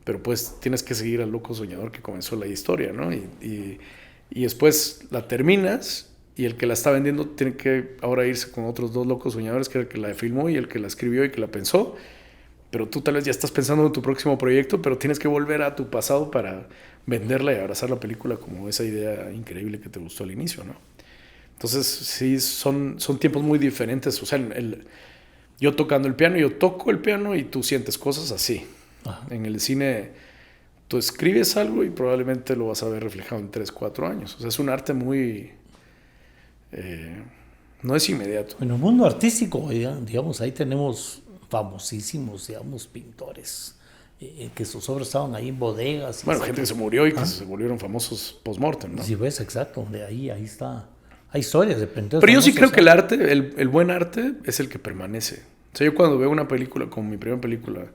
Speaker 2: pero pues tienes que seguir al loco soñador que comenzó la historia, ¿no? Y después la terminas y el que la está vendiendo tiene que ahora irse con otros 2 locos soñadores, que es el que la filmó y el que la escribió y que la pensó. Pero tú tal vez ya estás pensando en tu próximo proyecto, pero tienes que volver a tu pasado para venderla y abrazar la película como esa idea increíble que te gustó al inicio, ¿no? Entonces, sí, son tiempos muy diferentes. O sea, yo tocando el piano, yo toco el piano y tú sientes cosas así. Ajá. En el cine, tú escribes algo y probablemente lo vas a ver reflejado en 3, 4 años. O sea, es un arte muy... no es inmediato.
Speaker 1: En el mundo artístico, digamos, ahí tenemos famosísimos, digamos, pintores, que sus obras estaban ahí en bodegas.
Speaker 2: Bueno, gente que se murió y que se volvieron famosos post-mortem, ¿no?
Speaker 1: Sí, ves, exacto, de ahí está. Hay historias de pintores.
Speaker 2: Pero yo sí creo que el arte, el buen arte, es el que permanece. O sea, yo cuando veo una película, como mi primera película,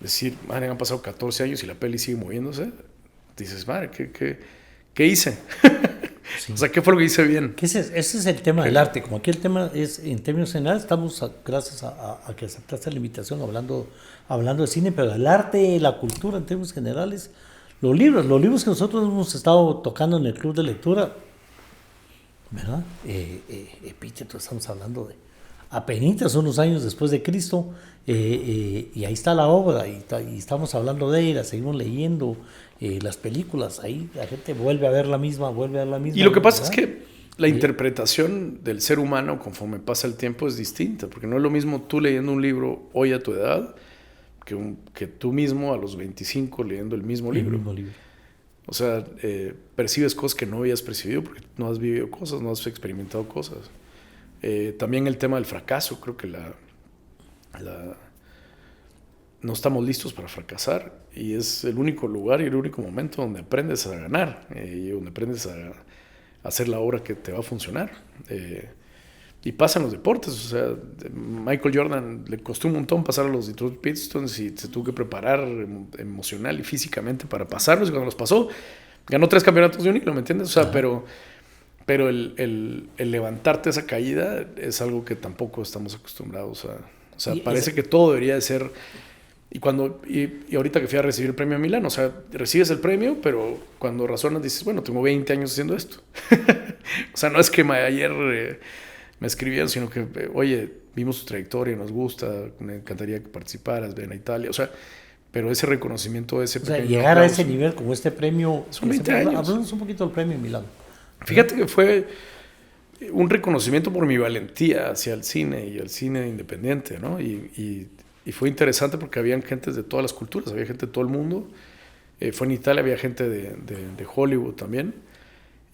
Speaker 2: decir, madre, han pasado 14 años y la peli sigue moviéndose, dices, madre, ¿qué hice? Sí. O sea, ¿qué fue lo que hice bien?
Speaker 1: Ese es el tema del arte. Como aquí el tema es, en términos generales, estamos, gracias a que aceptaste la invitación, hablando de cine, pero el arte, la cultura en términos generales, los libros que nosotros hemos estado tocando en el club de lectura, ¿verdad? Epíteto, estamos hablando de apenitas unos años después de Cristo, y ahí está la obra, y estamos hablando de ella, seguimos leyendo las películas, ahí la gente vuelve a ver la misma.
Speaker 2: Y lo que pasa es que la interpretación del ser humano conforme pasa el tiempo es distinta, porque no es lo mismo tú leyendo un libro hoy a tu edad que tú mismo a los 25 leyendo el mismo libro. O sea, percibes cosas que no habías percibido porque no has vivido cosas, no has experimentado cosas. También el tema del fracaso, creo que no estamos listos para fracasar y es el único lugar y el único momento donde aprendes a ganar y donde aprendes a hacer la obra que te va a funcionar. Y pasa en los deportes, o sea, Michael Jordan le costó un montón pasar a los Detroit Pistons y se tuvo que preparar emocional y físicamente para pasarlos, y cuando los pasó ganó 3 campeonatos de un hilo, ¿me entiendes? O sea, pero el levantarte esa caída es algo que tampoco estamos acostumbrados a. O sea, parece que todo debería de ser. Y ahorita que fui a recibir el premio a Milán, o sea, recibes el premio, pero cuando razonas dices, bueno, tengo 20 años haciendo esto. O sea, no es que ayer me escribieron, sino que, oye, vimos tu trayectoria, nos gusta, me encantaría que participaras, ven a Italia, o sea, pero ese reconocimiento, ese
Speaker 1: pequeño llegar aplauso, a ese nivel como este premio.
Speaker 2: Son 20 años.
Speaker 1: Hablamos un poquito del premio en Milán.
Speaker 2: Fíjate que fue un reconocimiento por mi valentía hacia el cine y el cine independiente, ¿no? Y fue interesante porque había gente de todas las culturas, había gente de todo el mundo. Fue en Italia, había gente de Hollywood también.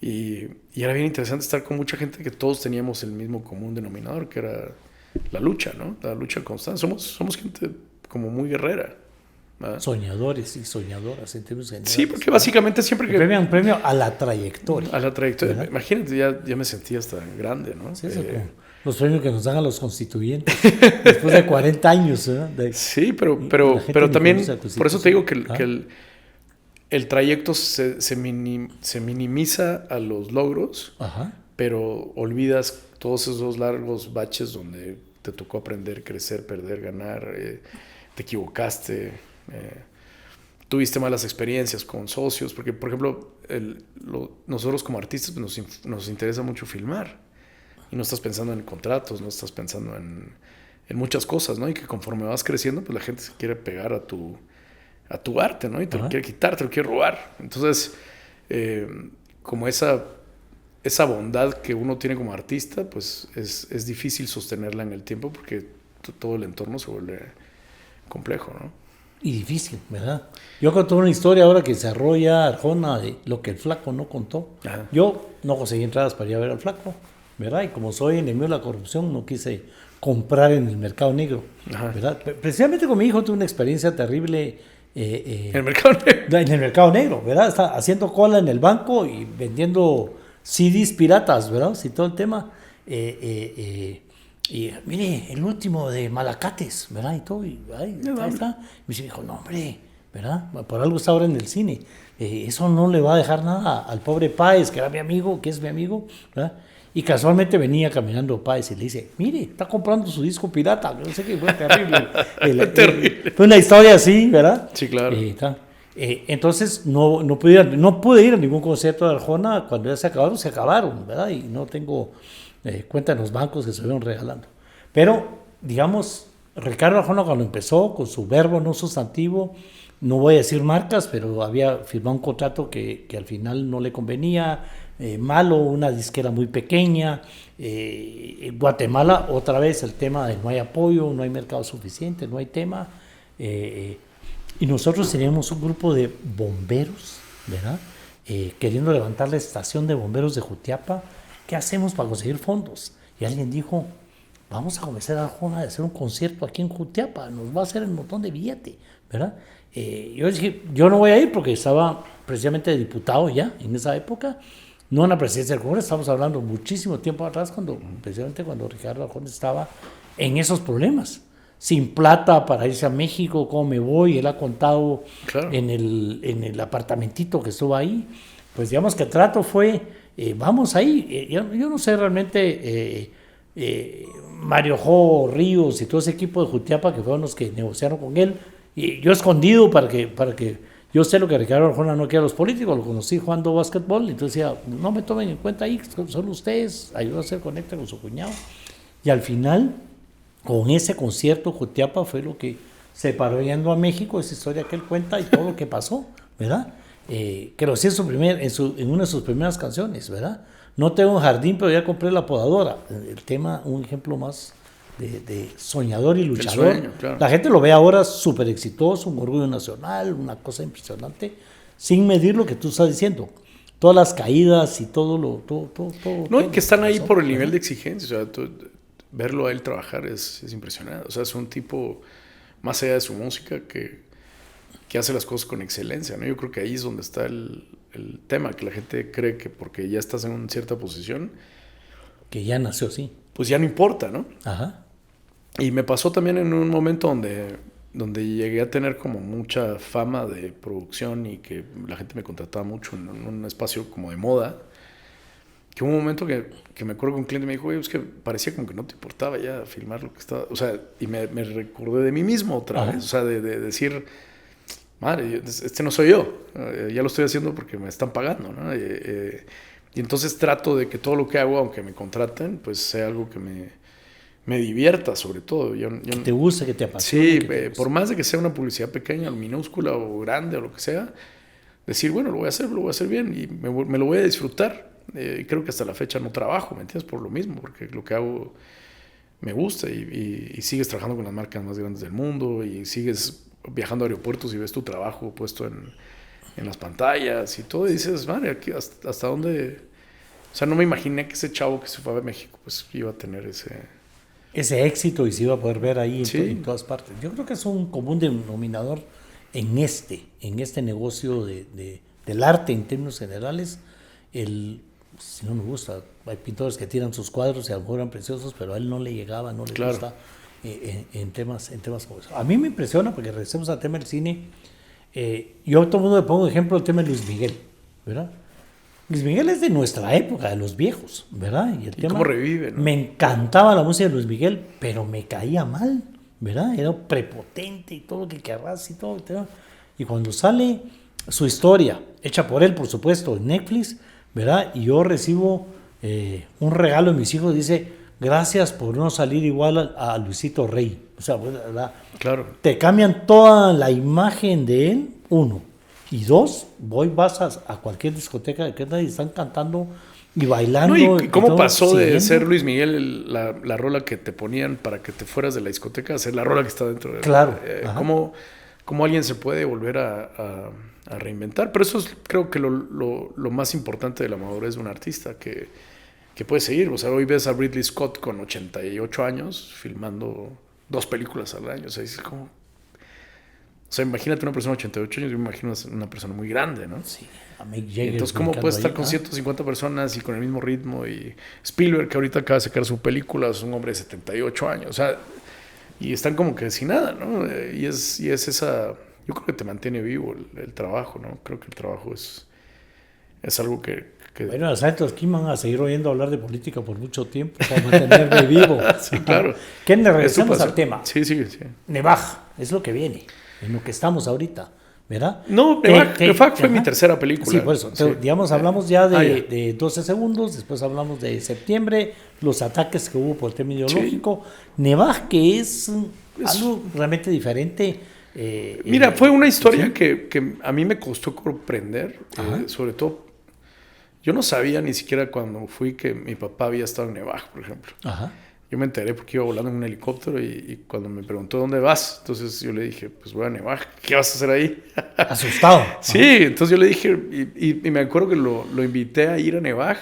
Speaker 2: Y era bien interesante estar con mucha gente que todos teníamos el mismo común denominador, que era la lucha, ¿no? La lucha constante. Somos gente como muy guerrera. ¿verdad?
Speaker 1: Soñadores y soñadoras en términos generales.
Speaker 2: Sí, porque básicamente siempre que...
Speaker 1: Un premio a la trayectoria.
Speaker 2: A la trayectoria. ¿Verdad? Imagínate, ya me sentía hasta grande, ¿no?
Speaker 1: Sí, los premios que nos dan a los constituyentes después de 40 años.
Speaker 2: Sí, pero también, por eso te digo que el trayecto se minimiza a los logros, ajá, pero olvidas todos esos largos baches donde te tocó aprender, crecer, perder, ganar, te equivocaste, tuviste malas experiencias con socios, porque por ejemplo nosotros como artistas pues, nos interesa mucho filmar y no estás pensando en contratos, no estás pensando en muchas cosas, ¿no? Y que conforme vas creciendo pues la gente se quiere pegar a tu arte, ¿no? Y te lo quiere quitar, te lo quiere robar. Entonces, como esa bondad que uno tiene como artista, pues es difícil sostenerla en el tiempo porque todo el entorno se vuelve complejo, ¿no?
Speaker 1: Y difícil, ¿verdad? Yo conté una historia ahora que se arrolla Arjona de lo que el flaco no contó. Ajá. Yo no conseguí entradas para ir a ver al flaco, ¿verdad? Y como soy enemigo de la corrupción, no quise comprar en el mercado negro, ajá, ¿verdad? Precisamente con mi hijo tuve una experiencia terrible.
Speaker 2: ¿En el mercado negro?
Speaker 1: En el mercado negro, ¿verdad? Está haciendo cola en el banco y vendiendo CDs piratas, ¿verdad? Sí, todo el tema. Y mire, el último de Malacates, ¿verdad? Y todo, y ahí está. Y me dijo, no, hombre, ¿verdad? Por algo está ahora en el cine. Eso no le va a dejar nada al pobre Páez, que era mi amigo, que es mi amigo, ¿verdad? Y casualmente venía caminando Páez y le dice, mire, está comprando su disco pirata. No sé qué, fue terrible.
Speaker 2: Terrible.
Speaker 1: Fue una historia así, ¿verdad?
Speaker 2: Sí, claro.
Speaker 1: Entonces no pude ir a ningún concierto de Arjona. Cuando ya se acabaron, ¿verdad? Y no tengo cuenta en los bancos que se fueron regalando. Pero, digamos, Ricardo Arjona cuando empezó con su verbo no sustantivo, no voy a decir marcas, pero había firmado un contrato que al final no le convenía, malo, una disquera muy pequeña. En Guatemala, otra vez el tema de no hay apoyo, no hay mercado suficiente, no hay tema. Y nosotros teníamos un grupo de bomberos, ¿verdad? Queriendo levantar la estación de bomberos de Jutiapa. ¿Qué hacemos para conseguir fondos? Y alguien dijo, vamos a convencer a Arjona de hacer un concierto aquí en Jutiapa, nos va a hacer un montón de billete, ¿verdad? Yo dije, yo no voy a ir porque estaba precisamente de diputado ya en esa época, no en la presidencia del Congreso, estamos hablando muchísimo tiempo atrás, precisamente cuando Ricardo Arjona estaba en esos problemas. Sin plata para irse a México, ¿cómo me voy? Él ha contado
Speaker 2: Claro.
Speaker 1: en el apartamentito que estuvo ahí. Pues digamos que el trato fue, vamos ahí. Yo no sé realmente, Mario Jo, Ríos y todo ese equipo de Jutiapa que fueron los que negociaron con él. Y yo escondido para que yo sé lo que Ricardo Arjona no quiere a los políticos, lo conocí jugando básquetbol, entonces decía, no me tomen en cuenta ahí, son ustedes, ayudó a hacer conecta con su cuñado. Y al final, con ese concierto, Jutiapa fue lo que se paró yendo a México, esa historia que él cuenta y todo lo que pasó, ¿verdad? Que lo hacía en una de sus primeras canciones, ¿verdad? No tengo un jardín, pero ya compré la podadora. El tema, un ejemplo más de soñador y luchador.
Speaker 2: Sueño, claro.
Speaker 1: La gente lo ve ahora súper exitoso, un orgullo nacional, una cosa impresionante, sin medir lo que tú estás diciendo. Todas las caídas y todo lo...
Speaker 2: No, y que están ahí por el nivel de exigencia, o sea, verlo a él trabajar es impresionante. O sea, es un tipo, más allá de su música, que hace las cosas con excelencia, ¿no? Yo creo que ahí es donde está el tema, que la gente cree que porque ya estás en una cierta posición,
Speaker 1: que ya nació así.
Speaker 2: pues ya no importa, ¿no?
Speaker 1: Ajá.
Speaker 2: Y me pasó también en un momento donde llegué a tener como mucha fama de producción y que la gente me contrataba mucho en un espacio como de moda, que hubo un momento que me acuerdo que un cliente me dijo, oye, es que parecía como que no te importaba ya filmar lo que estaba, o sea, y me recordé de mí mismo otra vez, o sea, de decir, madre, este no soy yo, ya lo estoy haciendo porque me están pagando, ¿no? Y entonces trato de que todo lo que hago, aunque me contraten, pues sea algo que me divierta, sobre todo.
Speaker 1: Que te guste, que te apasione.
Speaker 2: Sí, por más de que sea una publicidad pequeña, minúscula o grande o lo que sea, decir, bueno, lo voy a hacer bien y me lo voy a disfrutar. Creo que hasta la fecha no trabajo, ¿me entiendes? Por lo mismo, porque lo que hago me gusta y sigues trabajando con las marcas más grandes del mundo y sigues viajando a aeropuertos y ves tu trabajo puesto en las pantallas y todo, y dices, madre, aquí hasta dónde... O sea, no me imaginé que ese chavo que se fue a México pues iba a tener
Speaker 1: ese éxito y se iba a poder ver ahí
Speaker 2: sí.
Speaker 1: en todas partes. Yo creo que es un común denominador en este negocio del arte en términos generales. Si no me gusta, hay pintores que tiran sus cuadros y a lo mejor eran preciosos, pero a él no le llegaba, no le gusta en temas como eso. A mí me impresiona, porque regresemos al tema del cine. Yo a todo el mundo le pongo ejemplo el tema de Luis Miguel, ¿verdad? Luis Miguel es de nuestra época, de los viejos, ¿verdad?
Speaker 2: Y cómo revive, ¿no?
Speaker 1: Me encantaba la música de Luis Miguel, pero me caía mal, ¿verdad? Era prepotente y todo lo que querrás y todo. Y cuando sale su historia, hecha por él, por supuesto, en Netflix, ¿verdad? Y yo recibo un regalo de mis hijos, dice, gracias por no salir igual a Luisito Rey. O sea, ¿verdad?
Speaker 2: Claro.
Speaker 1: Te cambian toda la imagen de él, uno. Y dos, vas a cualquier discoteca y están cantando y bailando.
Speaker 2: No, ¿y cómo pasó
Speaker 1: siguiendo
Speaker 2: de ser Luis Miguel la rola que te ponían para que te fueras de la discoteca a ser la rola que está dentro de
Speaker 1: Claro.
Speaker 2: ¿Cómo alguien se puede volver a reinventar? Pero eso es, creo que lo más importante de la madurez de un artista, que puede seguir. O sea, hoy ves a Ridley Scott con 88 años filmando 2 películas al año. O sea, dices, ¿cómo? O sea, imagínate una persona de 88 años, yo me imagino una persona muy grande, ¿no?
Speaker 1: Sí, a Mick Jagger.
Speaker 2: Entonces, ¿cómo puedes estar con 150 personas y con el mismo ritmo? Y Spielberg, que ahorita acaba de sacar su película, es un hombre de 78 años. O sea, y están como que sin nada, ¿no? Y es esa... Yo creo que te mantiene vivo el trabajo, ¿no? Creo que el trabajo es algo que...
Speaker 1: Bueno, los altos aquí van a seguir oyendo hablar de política por mucho tiempo para mantenerme vivo.
Speaker 2: Sí, claro.
Speaker 1: ¿Qué? Regresamos al tema.
Speaker 2: Sí.
Speaker 1: Nevaj, es lo que viene, en lo que estamos ahorita, ¿verdad?
Speaker 2: No, Nevaj fue mi tercera película.
Speaker 1: Sí, por eso. Entonces, digamos, hablamos ya de 12 segundos, después hablamos de septiembre, los ataques que hubo por el tema ideológico. Sí. Nevaj, que es algo realmente diferente.
Speaker 2: Mira, fue una historia que a mí me costó comprender, sobre todo. Yo no sabía ni siquiera cuando fui que mi papá había estado en Nevaj, por ejemplo. Ajá. Yo me enteré porque iba volando en un helicóptero y cuando me preguntó ¿dónde vas? Entonces yo le dije, pues voy a Nevaj, ¿qué vas a hacer ahí?
Speaker 1: Asustado.
Speaker 2: Sí, entonces yo le dije, y me acuerdo que lo invité a ir a Nevaj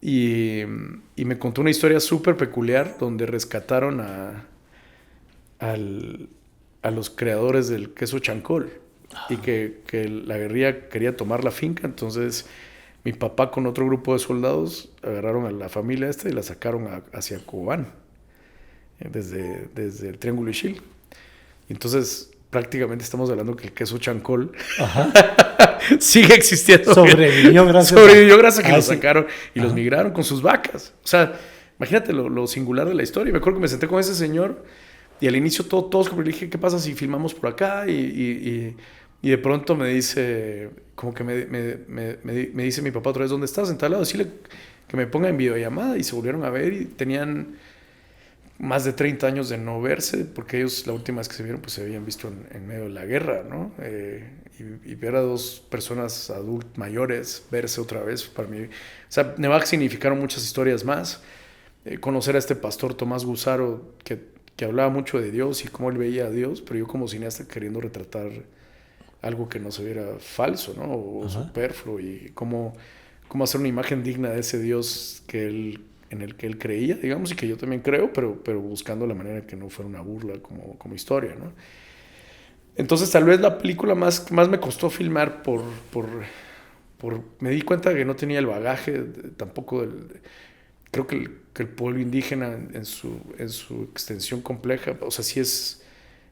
Speaker 2: y me contó una historia súper peculiar donde rescataron a los creadores del queso chancol y que la guerrilla quería tomar la finca, entonces... Mi papá con otro grupo de soldados agarraron a la familia y la sacaron hacia Cobán, desde el Triángulo Ixil. Entonces, prácticamente estamos hablando que el queso chancol sigue existiendo.
Speaker 1: Sobrevivió gracias
Speaker 2: a que lo sacaron y los migraron con sus vacas. O sea, imagínate lo singular de la historia. Me acuerdo que me senté con ese señor y al inicio todos como le dije, ¿qué pasa si filmamos por acá? Y de pronto me dice, como que me dice mi papá otra vez, ¿dónde estás? En tal lado, decirle que me ponga en videollamada y se volvieron a ver y tenían más de 30 años de no verse, porque ellos la última vez que se vieron pues se habían visto en medio de la guerra, ¿no? Y ver a dos personas adultas mayores verse otra vez para mí, o sea, Nevaj significaron muchas historias más, conocer a este pastor Tomás Gusaro que hablaba mucho de Dios y cómo él veía a Dios, pero yo como cineasta queriendo retratar algo que no se viera falso, ¿no? O superfluo, y cómo hacer una imagen digna de ese Dios en el que él creía, digamos, y que yo también creo, pero buscando la manera que no fuera una burla como historia, ¿no? Entonces tal vez la película más me costó filmar me di cuenta que no tenía el bagaje tampoco creo que el pueblo indígena en su extensión compleja, o sea,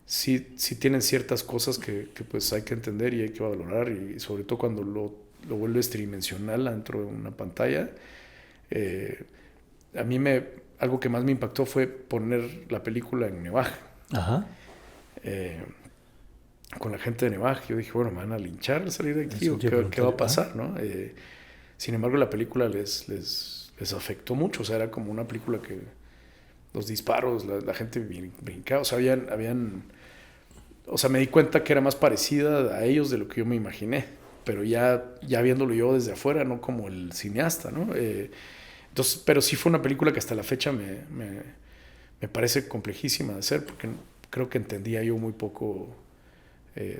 Speaker 2: sí tienen ciertas cosas que pues hay que entender y hay que valorar, y sobre todo cuando lo vuelves tridimensional dentro de una pantalla. A mí algo que más me impactó fue poner la película en Nevaj. Ajá. Con la gente de Nevaj, yo dije, bueno, me van a linchar al salir de aquí, o ¿qué va a pasar, ¿no? Sin embargo, la película les afectó mucho, o sea, era como una película que los disparos, la gente brincaba, o sea, o sea, me di cuenta que era más parecida a ellos de lo que yo me imaginé, pero ya viéndolo yo desde afuera, no como el cineasta, ¿no? Entonces, pero sí fue una película que hasta la fecha me parece complejísima de hacer, porque creo que entendía yo muy poco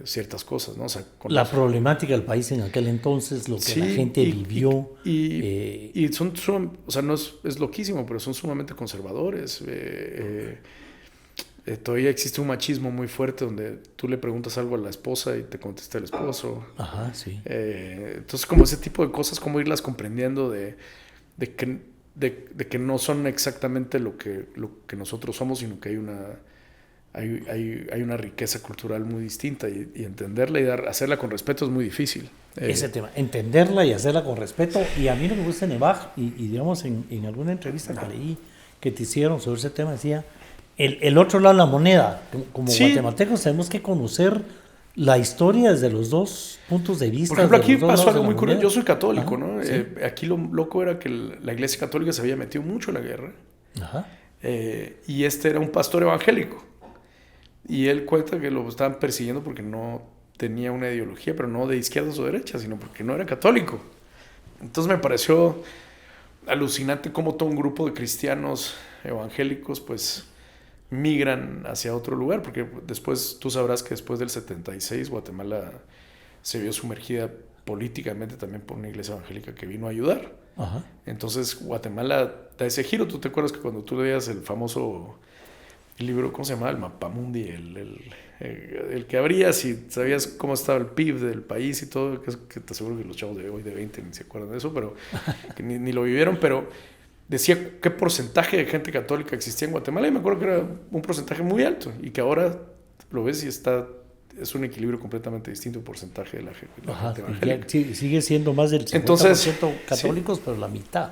Speaker 2: ciertas cosas, ¿no? O sea,
Speaker 1: la problemática del país en aquel entonces, lo que la gente vivió.
Speaker 2: Y o sea, no es loquísimo, pero son sumamente conservadores. Todavía existe un machismo muy fuerte donde tú le preguntas algo a la esposa y te contesta el esposo.
Speaker 1: Ajá, sí.
Speaker 2: Entonces, como ese tipo de cosas, como irlas comprendiendo de que no son exactamente lo que nosotros somos, sino que hay una riqueza cultural muy distinta, y entenderla y hacerla con respeto es muy difícil.
Speaker 1: Ese tema, entenderla y hacerla con respeto. Y a mí lo que me gusta de Nevaj, y digamos en alguna entrevista que leí que te hicieron sobre ese tema, decía, el otro lado de la moneda, como guatemaltecos tenemos que conocer la historia desde los dos puntos de vista.
Speaker 2: Por ejemplo, aquí pasó algo muy curioso. Yo soy católico, ¿no? Sí. Aquí lo loco era que la Iglesia Católica se había metido mucho en la guerra. Ajá. Y este era un pastor evangélico. Y él cuenta que lo estaban persiguiendo porque no tenía una ideología, pero no de izquierdas o derechas, sino porque no era católico. Entonces me pareció alucinante cómo todo un grupo de cristianos evangélicos pues migran hacia otro lugar, porque después tú sabrás que después del 76 Guatemala se vio sumergida políticamente también por una iglesia evangélica que vino a ayudar. Ajá. Entonces Guatemala da ese giro. ¿Tú te acuerdas que cuando tú veías el famoso el libro, ¿cómo se llamaba? El Mapamundi, el que abrías si sabías cómo estaba el PIB del país y todo, que te aseguro que los chavos de hoy de 20 ni se acuerdan de eso, pero que ni lo vivieron, pero decía qué porcentaje de gente católica existía en Guatemala y me acuerdo que era un porcentaje muy alto y que ahora lo ves y es un equilibrio completamente distinto el porcentaje de la gente evangélica.
Speaker 1: Sigue siendo más del 50%
Speaker 2: Entonces,
Speaker 1: católicos,
Speaker 2: sí,
Speaker 1: pero la mitad.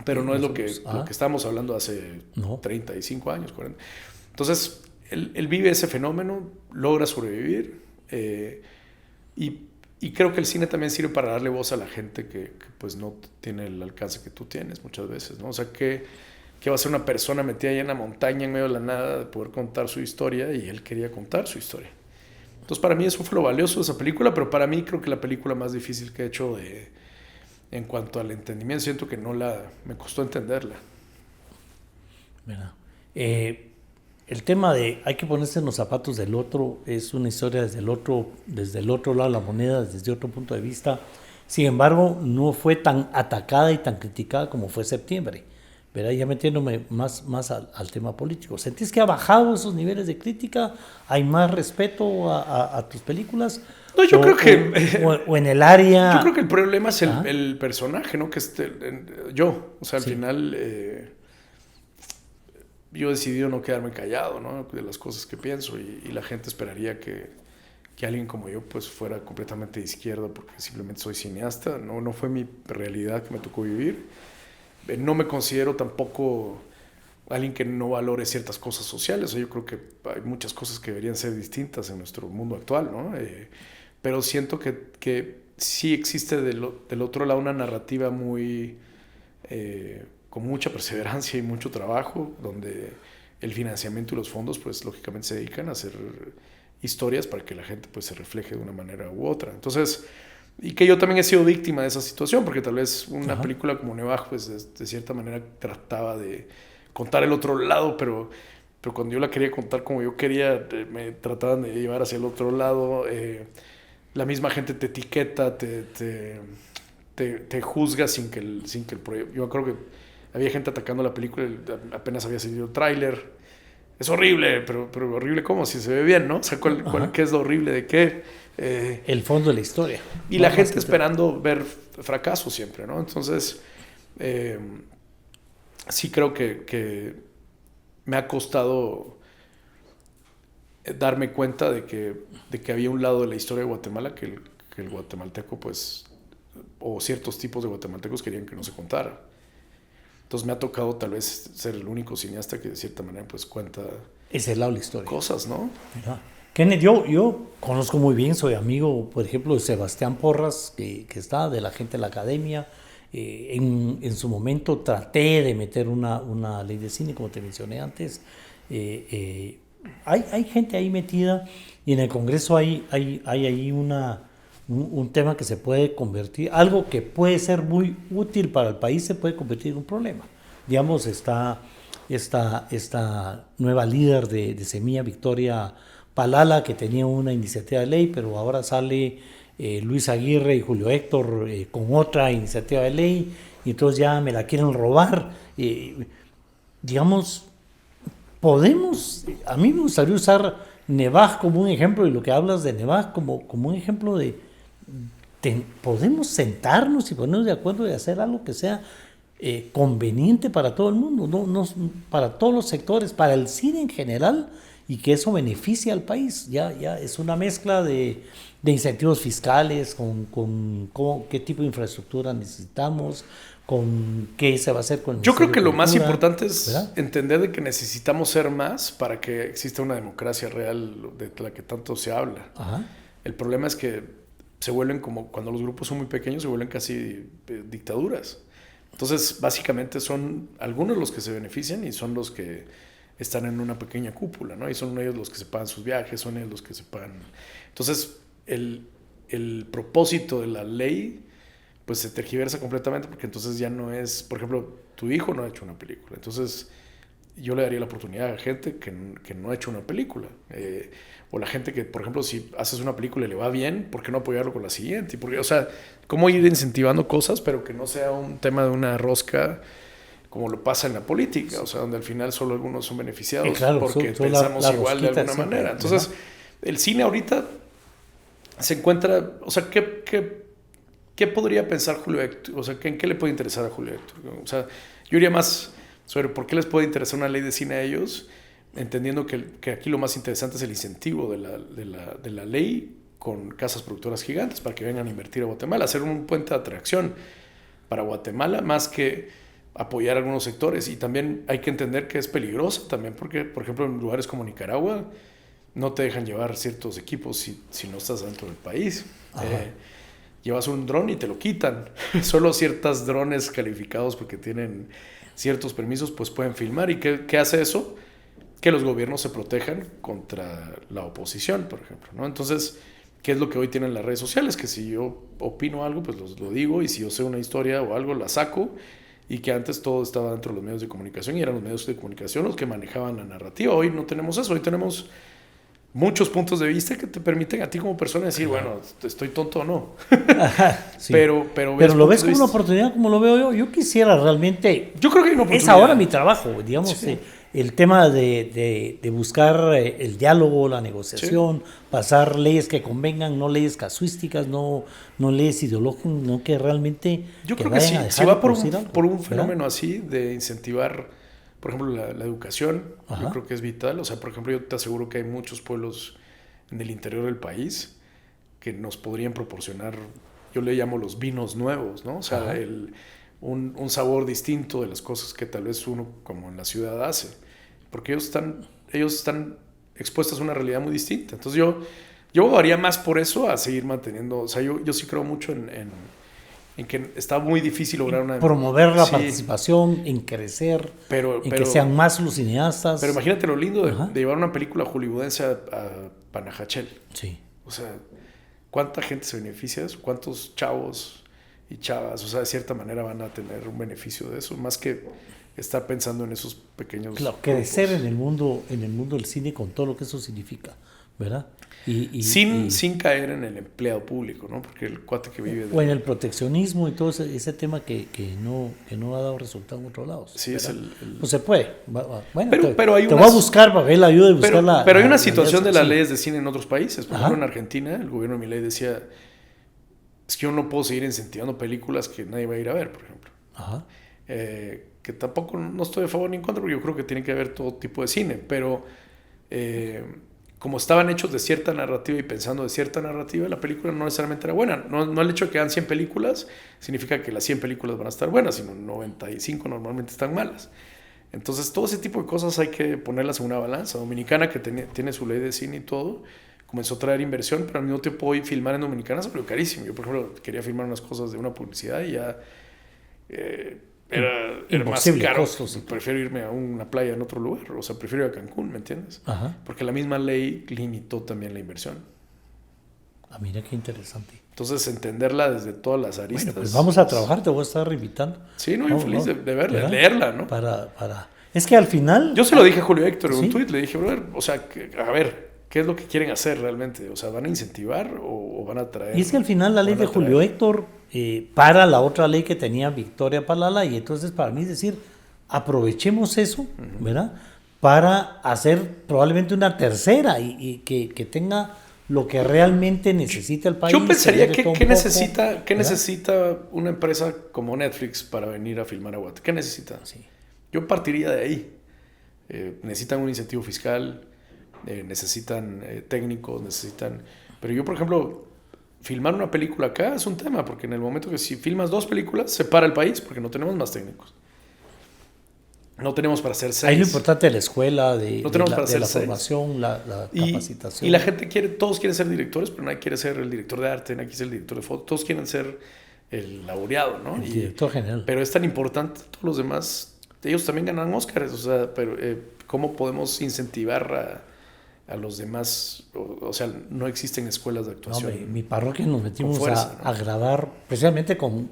Speaker 2: pero no es lo que estábamos hablando hace 35 años, 40. Entonces, él vive ese fenómeno, logra sobrevivir y creo que el cine también sirve para darle voz a la gente que pues no tiene el alcance que tú tienes muchas veces, ¿no? O sea, que va a ser una persona metida ahí en la montaña, en medio de la nada, de poder contar su historia y él quería contar su historia. Entonces, para mí eso fue lo valioso de esa película, pero para mí creo que la película más difícil que he hecho en cuanto al entendimiento, siento que me costó entenderla.
Speaker 1: ¿Verdad? El tema de hay que ponerse en los zapatos del otro es una historia desde el otro lado de la moneda, desde otro punto de vista. Sin embargo, no fue tan atacada y tan criticada como fue Septiembre. ¿Verdad? Ya metiéndome más al tema político. ¿Sentís que ha bajado esos niveles de crítica? ¿Hay más respeto a tus películas?
Speaker 2: No, yo creo que...
Speaker 1: O en el área...
Speaker 2: Yo creo que el problema es el personaje, ¿no? Yo, o sea, al final... yo he decidido no quedarme callado, ¿no? De las cosas que pienso y la gente esperaría que alguien como yo pues fuera completamente de izquierda porque simplemente soy cineasta. No fue mi realidad que me tocó vivir. No me considero tampoco alguien que no valore ciertas cosas sociales. O sea, yo creo que hay muchas cosas que deberían ser distintas en nuestro mundo actual, ¿no? Pero siento que sí existe del otro lado una narrativa muy... con mucha perseverancia y mucho trabajo, donde el financiamiento y los fondos, pues lógicamente se dedican a hacer historias para que la gente pues se refleje de una manera u otra. Entonces, y que yo también he sido víctima de esa situación, porque tal vez una película como Nevajo, pues de cierta manera trataba de contar el otro lado, pero cuando yo la quería contar como yo quería, me trataban de llevar hacia el otro lado. La misma gente te etiqueta, te juzga sin que el proyecto... Yo creo que había gente atacando la película, apenas había salido el tráiler. Es horrible, pero horrible ¿cómo? Si se ve bien, ¿no? O sea, ¿qué es lo horrible de qué?
Speaker 1: El fondo de la historia.
Speaker 2: Y la gente esperando ver fracaso siempre, ¿no? Entonces, sí creo que me ha costado darme cuenta de que había un lado de la historia de Guatemala que el guatemalteco, pues, o ciertos tipos de guatemaltecos querían que no se contara. Entonces me ha tocado tal vez ser el único cineasta que de cierta manera pues cuenta
Speaker 1: ese lado de la historia.
Speaker 2: Cosas, ¿no?
Speaker 1: Mira. Kenneth, yo conozco muy bien, soy amigo, por ejemplo, de Sebastián Porras, que está de la gente de la academia. En su momento traté de meter una ley de cine, como te mencioné antes. Hay gente ahí metida y en el Congreso hay ahí un tema que se puede convertir, algo que puede ser muy útil para el país, se puede convertir en un problema. Digamos, está esta nueva líder de Semilla, Victoria Palala, que tenía una iniciativa de ley, pero ahora sale Luis Aguirre y Julio Héctor con otra iniciativa de ley, y entonces ya me la quieren robar. Digamos, a mí me gustaría usar Nevaj como un ejemplo, y lo que hablas de Nevaj como un ejemplo de podemos sentarnos y ponernos de acuerdo de hacer algo que sea conveniente para todo el mundo, no para todos los sectores, para el cine en general, y que eso beneficie al país. Ya es una mezcla de incentivos fiscales, con qué tipo de infraestructura necesitamos, con qué se va a hacer con el
Speaker 2: Yo creo que lo más
Speaker 1: Cultura,
Speaker 2: importante es
Speaker 1: ¿verdad?
Speaker 2: entender de que necesitamos ser más para que exista una democracia real de la que tanto se habla.
Speaker 1: Ajá.
Speaker 2: El problema es que se vuelven como, cuando los grupos son muy pequeños, se vuelven casi dictaduras. Entonces, básicamente son algunos los que se benefician y son los que están en una pequeña cúpula, ¿no? Y son ellos los que se pagan sus viajes, son ellos los que se pagan. Entonces, el propósito de la ley, pues se tergiversa completamente, porque entonces ya no es, por ejemplo, tu hijo no ha hecho una película. Entonces, yo le daría la oportunidad a gente que no ha hecho una película. O la gente que, por ejemplo, si haces una película y le va bien, ¿por qué no apoyarlo con la siguiente? Porque, o sea, cómo ir incentivando cosas, pero que no sea un tema de una rosca como lo pasa en la política, o sea, donde al final solo algunos son beneficiados
Speaker 1: claro,
Speaker 2: porque
Speaker 1: son
Speaker 2: pensamos
Speaker 1: la
Speaker 2: igual de alguna
Speaker 1: siempre,
Speaker 2: manera. Entonces, el cine ahorita se encuentra, o sea, ¿qué podría pensar Julio Héctor? O sea, ¿en qué le puede interesar a Julio Héctor? O sea, yo iría más sobre por qué les puede interesar una ley de cine a ellos, entendiendo que aquí lo más interesante es el incentivo de la ley con casas productoras gigantes para que vengan a invertir a Guatemala, hacer un puente de atracción para Guatemala más que apoyar a algunos sectores. Y también hay que entender que es peligroso también porque, por ejemplo, en lugares como Nicaragua no te dejan llevar ciertos equipos si no estás dentro del país. Llevas un dron y te lo quitan. Solo ciertos drones calificados porque tienen ciertos permisos pues pueden filmar. ¿Y qué hace eso? Que los gobiernos se protejan contra la oposición, por ejemplo, ¿no? Entonces, ¿qué es lo que hoy tienen las redes sociales? Que si yo opino algo, pues lo digo, y si yo sé una historia o algo, la saco, y que antes todo estaba dentro de los medios de comunicación y eran los medios de comunicación los que manejaban la narrativa. Hoy no tenemos eso, hoy tenemos muchos puntos de vista que te permiten a ti como persona decir, bueno, estoy tonto o no.
Speaker 1: Sí.
Speaker 2: Pero
Speaker 1: lo ves como una oportunidad, como lo veo yo. Yo quisiera realmente...
Speaker 2: Yo creo que hay una oportunidad.
Speaker 1: Es ahora mi trabajo, digamos,
Speaker 2: Sí.
Speaker 1: El tema de buscar el diálogo, la negociación, pasar leyes que convengan, no leyes casuísticas, no leyes ideológicas, no que realmente...
Speaker 2: Yo creo que sí, si va por un fenómeno así de incentivar, por ejemplo, la educación, yo creo que es vital. O sea, por ejemplo, yo te aseguro que hay muchos pueblos en el interior del país que nos podrían proporcionar, yo le llamo los vinos nuevos, ¿no? O sea, un sabor distinto de las cosas que tal vez uno como en la ciudad hace. Porque ellos están expuestos a una realidad muy distinta. Entonces yo haría más por eso a seguir manteniendo. O sea, yo sí creo mucho en que está muy difícil lograr una...
Speaker 1: Promover la participación, en crecer, en que sean más los cineastas.
Speaker 2: Pero imagínate lo lindo de llevar una película hollywoodense a Panajachel.
Speaker 1: Sí.
Speaker 2: O sea, ¿cuánta gente se beneficia de eso? ¿Cuántos chavos y chavas, o sea, de cierta manera van a tener un beneficio de eso? Más que estar pensando en esos pequeños...
Speaker 1: Claro, crecer en el mundo del cine con todo lo que eso significa, ¿verdad?
Speaker 2: Sin caer en el empleado público, ¿no? Porque el cuate que vive...
Speaker 1: O en el proteccionismo y todo ese tema que no ha dado resultado en otros lados.
Speaker 2: Sí, ¿verdad?
Speaker 1: Pues se puede. Bueno,
Speaker 2: pero hay
Speaker 1: te voy a buscar para ver la ayuda de buscar
Speaker 2: Pero hay una situación de las leyes de cine en otros países. Por ejemplo, en Argentina, el gobierno de Milei decía, es que yo no puedo seguir incentivando películas que nadie va a ir a ver, por ejemplo. Que tampoco no estoy a favor ni en contra, porque yo creo que tiene que haber todo tipo de cine, pero como estaban hechos de cierta narrativa y pensando de cierta narrativa, la película no necesariamente era buena. No el hecho de que hagan 100 películas significa que las 100 películas van a estar buenas, sino 95 normalmente están malas. Entonces todo ese tipo de cosas hay que ponerlas en una balanza. Dominicana, que tiene su ley de cine y todo, comenzó a traer inversión, pero al mismo tiempo hoy filmar en Dominicana se volvió carísimo. Yo, por ejemplo, quería filmar unas cosas de una publicidad y ya... era más caro. Costos. Prefiero irme a una playa en otro lugar. O sea, prefiero ir a Cancún, ¿me entiendes? Porque la misma ley limitó también la inversión.
Speaker 1: Mira qué interesante.
Speaker 2: Entonces, entenderla desde todas las aristas.
Speaker 1: Bueno, pues vamos a trabajar, te voy a estar invitando.
Speaker 2: Sí, no, yo feliz de verla, de leerla, ¿no?
Speaker 1: Es que al final...
Speaker 2: Yo se lo dije a Julio Héctor en un tuit, le dije, brother, o sea, a ver, ¿qué es lo que quieren hacer realmente? O sea, ¿van a incentivar o van a traer?
Speaker 1: Y es que al final la ley de Julio Héctor para la otra ley que tenía Victoria Palala, y entonces para mí es decir, aprovechemos eso, ¿verdad? Para hacer probablemente una tercera y que tenga lo que realmente necesita el país.
Speaker 2: Yo pensaría ¿qué necesita una empresa como Netflix para venir a filmar a Guatemala? ¿Qué necesita?
Speaker 1: Sí.
Speaker 2: Yo partiría de ahí. Necesitan un incentivo fiscal, necesitan técnicos, Pero yo, por ejemplo, filmar una película acá es un tema, porque en el momento que si filmas 2 películas, se para el país, porque no tenemos más técnicos. No tenemos para hacer 6.
Speaker 1: Ahí lo importante de la escuela, de la
Speaker 2: 6.
Speaker 1: formación, la capacitación.
Speaker 2: Y la gente todos quieren ser directores, pero nadie quiere ser el director de arte, nadie quiere ser el director de foto, todos quieren ser el laureado, ¿no?
Speaker 1: El director general.
Speaker 2: Pero es tan importante, todos los demás, ellos también ganan Óscares, o sea, pero ¿cómo podemos incentivar a los demás? O sea, no existen escuelas de actuación.
Speaker 1: No, mi parroquia nos metimos a grabar, precisamente con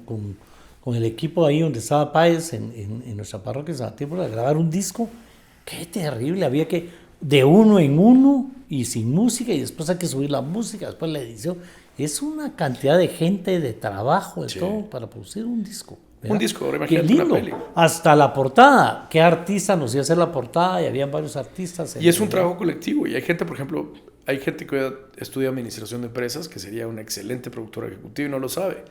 Speaker 1: el equipo ahí donde estaba Páez, en nuestra parroquia de San Típola, a grabar un disco. Qué terrible, había que de uno en uno y sin música, y después hay que subir la música, después la edición. Es una cantidad de gente, de trabajo, de todo, para producir un disco. ¿verdad?
Speaker 2: Un disco, ahora
Speaker 1: Qué
Speaker 2: imagínate
Speaker 1: lindo.
Speaker 2: una peli.
Speaker 1: Hasta la portada. ¿Qué artista nos iba a hacer la portada? Y habían varios artistas.
Speaker 2: Y es un trabajo colectivo. Y hay gente, por ejemplo, hay gente que estudia administración de empresas, que sería una excelente productora ejecutiva y no lo sabe.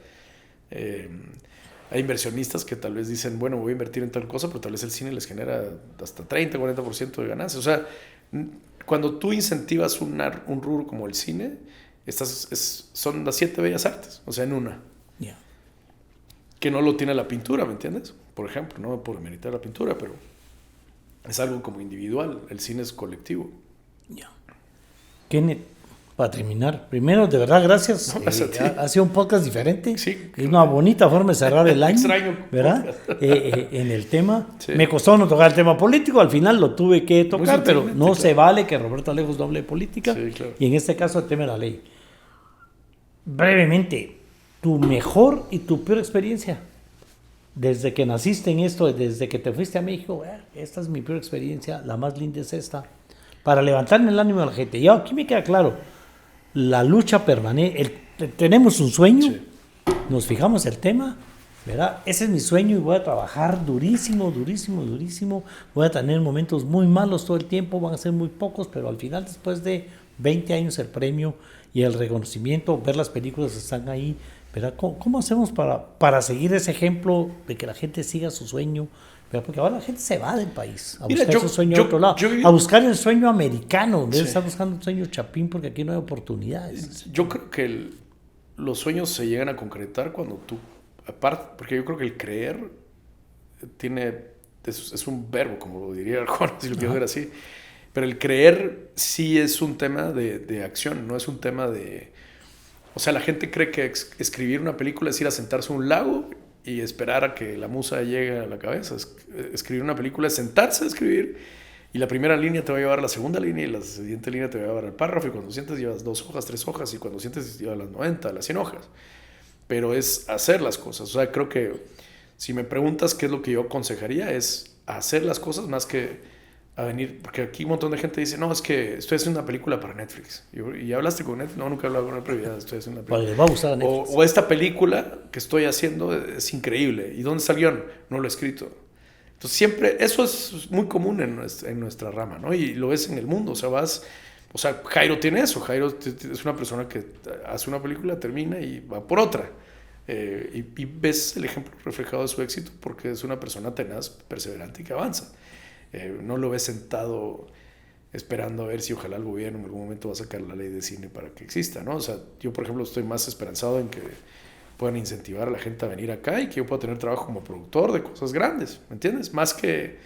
Speaker 2: Hay inversionistas que tal vez dicen, bueno, voy a invertir en tal cosa, pero tal vez el cine les genera hasta 30, 40% de ganancias. O sea, cuando tú incentivas un rubro como el cine, son las 7 bellas artes, o sea, en una.
Speaker 1: Yeah.
Speaker 2: Que no lo tiene la pintura, ¿me entiendes? Por ejemplo, no por demeritar la pintura, pero es algo como individual. El cine es colectivo.
Speaker 1: Yeah. Kenneth, para terminar, primero, de verdad, gracias. Ha sido un podcast diferente.
Speaker 2: Sí,
Speaker 1: es una bonita forma de cerrar el año.
Speaker 2: Extraño.
Speaker 1: ¿Verdad? En el tema.
Speaker 2: Sí.
Speaker 1: Me costó no tocar el tema político, al final lo tuve que tocar, pero no
Speaker 2: claro.
Speaker 1: se vale que Roberto Alejos no hable de política.
Speaker 2: Sí, claro.
Speaker 1: Y en este caso el tema de la ley. Brevemente, tu mejor y tu peor experiencia. Desde que naciste en esto, desde que te fuiste a México, esta es mi peor experiencia, la más linda es esta. Para levantar el ánimo de la gente. Y aquí me queda claro, la lucha permanece, tenemos un sueño, sí. Nos fijamos el tema, ¿verdad? Ese es mi sueño y voy a trabajar durísimo, durísimo, durísimo. Voy a tener momentos muy malos todo el tiempo, van a ser muy pocos, pero al final, después de 20 años, el premio y el reconocimiento, ver las películas que están ahí, ¿verdad? ¿Cómo hacemos para seguir ese ejemplo de que la gente siga su sueño? ¿Verdad? Porque ahora la gente se va del país a buscar su sueño a otro lado, a buscar el sueño americano, debe estar buscando el sueño chapín porque aquí no hay oportunidades.
Speaker 2: Yo creo que los sueños se llegan a concretar cuando tú, aparte, porque yo creo que el creer es un verbo, como lo diría Arjona, si lo quiero ver así, pero el creer sí es un tema de acción, no es un tema de... O sea, la gente cree que escribir una película es ir a sentarse a un lago y esperar a que la musa llegue a la cabeza. Escribir una película es sentarse a escribir y la primera línea te va a llevar a la segunda línea y la siguiente línea te va a llevar al párrafo y cuando sientes llevas 2 hojas, 3 hojas y cuando sientes llevas las 90, las 100 hojas. Pero es hacer las cosas. O sea, creo que si me preguntas qué es lo que yo aconsejaría es hacer las cosas más que a venir, porque aquí un montón de gente dice, no, es que estoy haciendo una película para Netflix. ¿Y hablaste con Netflix? No, nunca he hablado con Netflix, ya estoy haciendo una película.
Speaker 1: Pues le va a gustar a Netflix.
Speaker 2: O esta película que estoy haciendo es increíble. ¿Y dónde está el guión? No lo he escrito. Entonces siempre, eso es muy común en nuestra rama, ¿no? Y lo ves en el mundo, o sea, Jairo tiene eso. Jairo es una persona que hace una película, termina y va por otra. Y ves el ejemplo reflejado de su éxito porque es una persona tenaz, perseverante y que avanza. No lo ves sentado esperando a ver si ojalá el gobierno en algún momento va a sacar la ley de cine para que exista, ¿no? O sea, yo por ejemplo estoy más esperanzado en que puedan incentivar a la gente a venir acá y que yo pueda tener trabajo como productor de cosas grandes, ¿me entiendes? Más que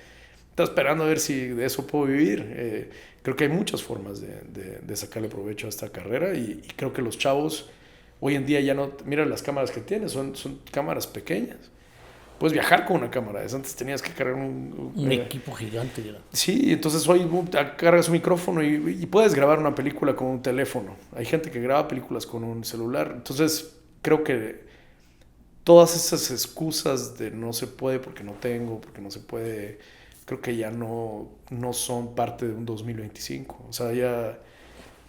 Speaker 2: estar esperando a ver si de eso puedo vivir. Creo que hay muchas formas de sacarle provecho a esta carrera y creo que los chavos hoy en día ya no... Mira las cámaras que tienes, son cámaras pequeñas. Puedes viajar con una cámara. Antes tenías que cargar
Speaker 1: un equipo gigante. ¿Verdad?
Speaker 2: Sí, entonces hoy cargas un micrófono y puedes grabar una película con un teléfono. Hay gente que graba películas con un celular. Entonces creo que todas esas excusas de no se puede porque no tengo, porque no se puede, creo que ya no son parte de un 2025. O sea, ya...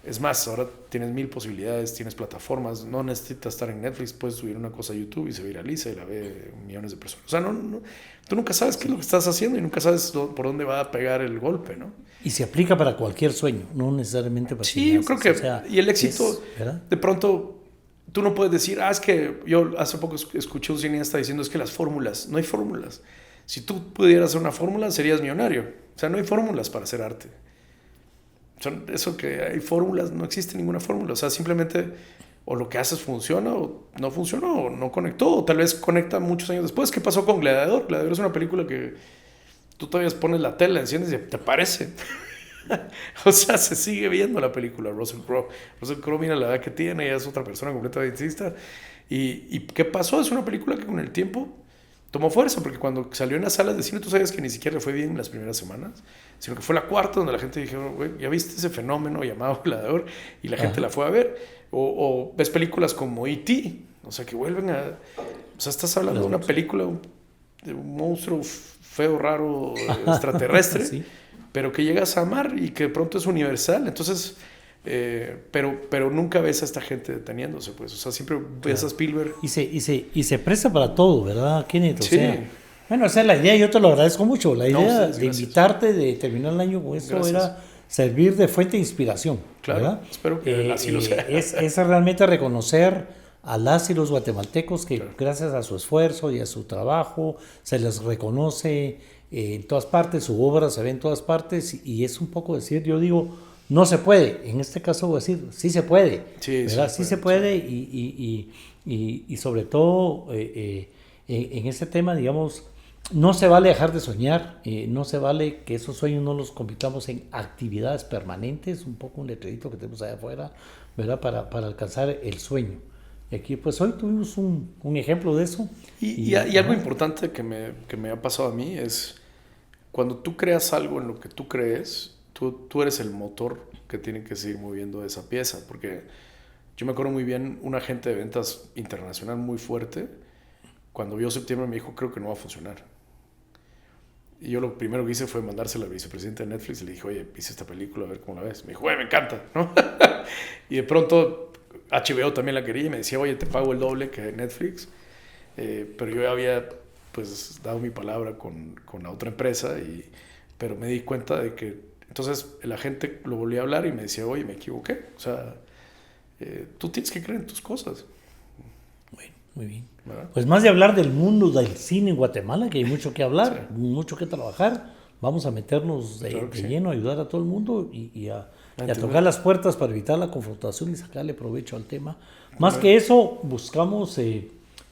Speaker 2: Es más, ahora tienes 1000 posibilidades, tienes plataformas, no necesitas estar en Netflix, puedes subir una cosa a YouTube y se viraliza y la ve millones de personas. O sea, tú nunca sabes qué es lo que estás haciendo y nunca sabes por dónde va a pegar el golpe, ¿no?
Speaker 1: Y se aplica para cualquier sueño, no necesariamente para
Speaker 2: Sí, yo creo que, o sea, y el éxito, de pronto, tú no puedes decir, es que yo hace poco escuché un cineasta diciendo, es que las fórmulas, no hay fórmulas. Si tú pudieras hacer una fórmula, serías millonario. O sea, no hay fórmulas para hacer arte. Eso que hay fórmulas, no existe ninguna fórmula. O sea, simplemente o lo que haces funciona o no funcionó o no conectó o tal vez conecta muchos años después. ¿Qué pasó con Gladiador? Gladiador es una película que tú todavía pones la tela, enciendes y te parece. O sea, se sigue viendo la película. Russell Crowe, mira la edad que tiene, ella es otra persona completamente distinta. ¿Y qué pasó? Es una película que con el tiempo tomó fuerza, porque cuando salió en las salas de cine, tú sabías que ni siquiera le fue bien las primeras semanas, sino que fue la cuarta donde la gente dijo, güey, ¿ya viste ese fenómeno llamado Gladiador? Y la gente la fue a ver. O ves películas como E.T., o sea, que vuelven a... O sea, estás hablando de una película de un monstruo feo, raro, extraterrestre, sí, pero que llegas a amar y que de pronto es universal. Entonces, Pero nunca ves a esta gente deteniéndose, pues. O sea, siempre ves a Spielberg.
Speaker 1: Y se presta para todo, ¿verdad, Kenneth? O
Speaker 2: Sí.
Speaker 1: sea, bueno, esa es la idea, yo te lo agradezco mucho. La idea
Speaker 2: ustedes,
Speaker 1: de
Speaker 2: gracias.
Speaker 1: invitarte, de terminar el año con esto,
Speaker 2: Gracias.
Speaker 1: era servir de fuente de inspiración.
Speaker 2: Claro,
Speaker 1: ¿verdad?
Speaker 2: espero que así lo sea.
Speaker 1: Es realmente reconocer a las y los guatemaltecos que gracias a su esfuerzo y a su trabajo se les reconoce en todas partes, su obra se ve en todas partes, y es un poco decir, yo digo, no se puede, en este caso voy a decir, sí se puede,
Speaker 2: Sí,
Speaker 1: ¿verdad?
Speaker 2: sí
Speaker 1: Sí se puede, y sobre todo en este tema, digamos, no se vale dejar de soñar, no se vale que esos sueños no los convirtamos en actividades permanentes, un poco un letrerito que tenemos allá afuera, ¿verdad? Para alcanzar el sueño. Y aquí pues hoy tuvimos un ejemplo de eso.
Speaker 2: Y algo importante que me ha pasado a mí es cuando tú creas algo en lo que tú crees, tú eres el motor que tiene que seguir moviendo esa pieza, porque yo me acuerdo muy bien, un agente de ventas internacional muy fuerte, cuando vio septiembre me dijo, creo que no va a funcionar. Y yo lo primero que hice fue mandársela al vicepresidente de Netflix y le dije, oye, hice esta película, a ver cómo la ves. Me dijo, güey, me encanta, ¿no? Y de pronto HBO también la quería y me decía, oye, te pago el doble que Netflix. Pero yo había pues dado mi palabra con la otra empresa, pero me di cuenta de que entonces la gente lo volvió a hablar y me decía, oye, me equivoqué. O sea, tú tienes que creer en tus cosas.
Speaker 1: Bueno, muy bien.
Speaker 2: ¿Verdad?
Speaker 1: Pues más de hablar del mundo del cine en Guatemala, que hay mucho que hablar, mucho que trabajar, vamos a meternos de lleno, a ayudar a todo el mundo y a tocar las puertas para evitar la confrontación y sacarle provecho al tema. Más que eso, buscamos,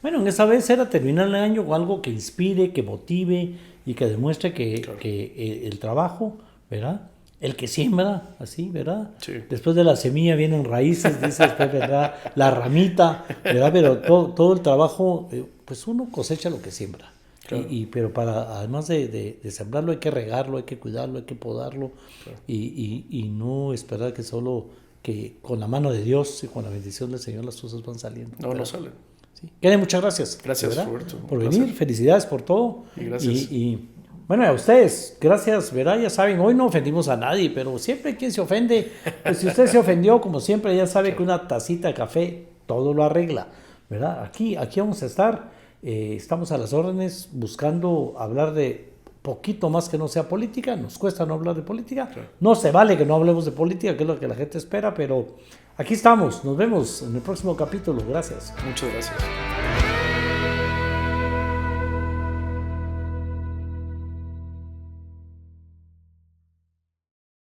Speaker 1: bueno, en esa vez era terminar el año con algo que inspire, que motive y que demuestre que el trabajo, ¿verdad? El que siembra, así, ¿verdad?
Speaker 2: Sí.
Speaker 1: Después de la semilla vienen raíces, dice después, ¿verdad? La ramita, ¿verdad? Pero todo el trabajo, pues uno cosecha lo que siembra. Claro. Pero además de sembrarlo hay que regarlo, hay que cuidarlo, hay que podarlo, claro. y no esperar que solo que con la mano de Dios y con la bendición del Señor las cosas van saliendo.
Speaker 2: No salen.
Speaker 1: Sí. Kenneth, muchas gracias.
Speaker 2: Gracias, Roberto.
Speaker 1: Por venir, felicidades por todo.
Speaker 2: Y gracias.
Speaker 1: Bueno, a ustedes, gracias, ¿verdad? Ya saben, hoy no ofendimos a nadie, pero siempre hay quien se ofende. Pues si usted se ofendió, como siempre, ya sabe que una tacita de café todo lo arregla, ¿verdad? Aquí vamos a estar, estamos a las órdenes buscando hablar de poquito más que no sea política. Nos cuesta no hablar de política. Claro. No se vale que no hablemos de política, que es lo que la gente espera, pero aquí estamos. Nos vemos en el próximo capítulo. Gracias.
Speaker 2: Muchas gracias.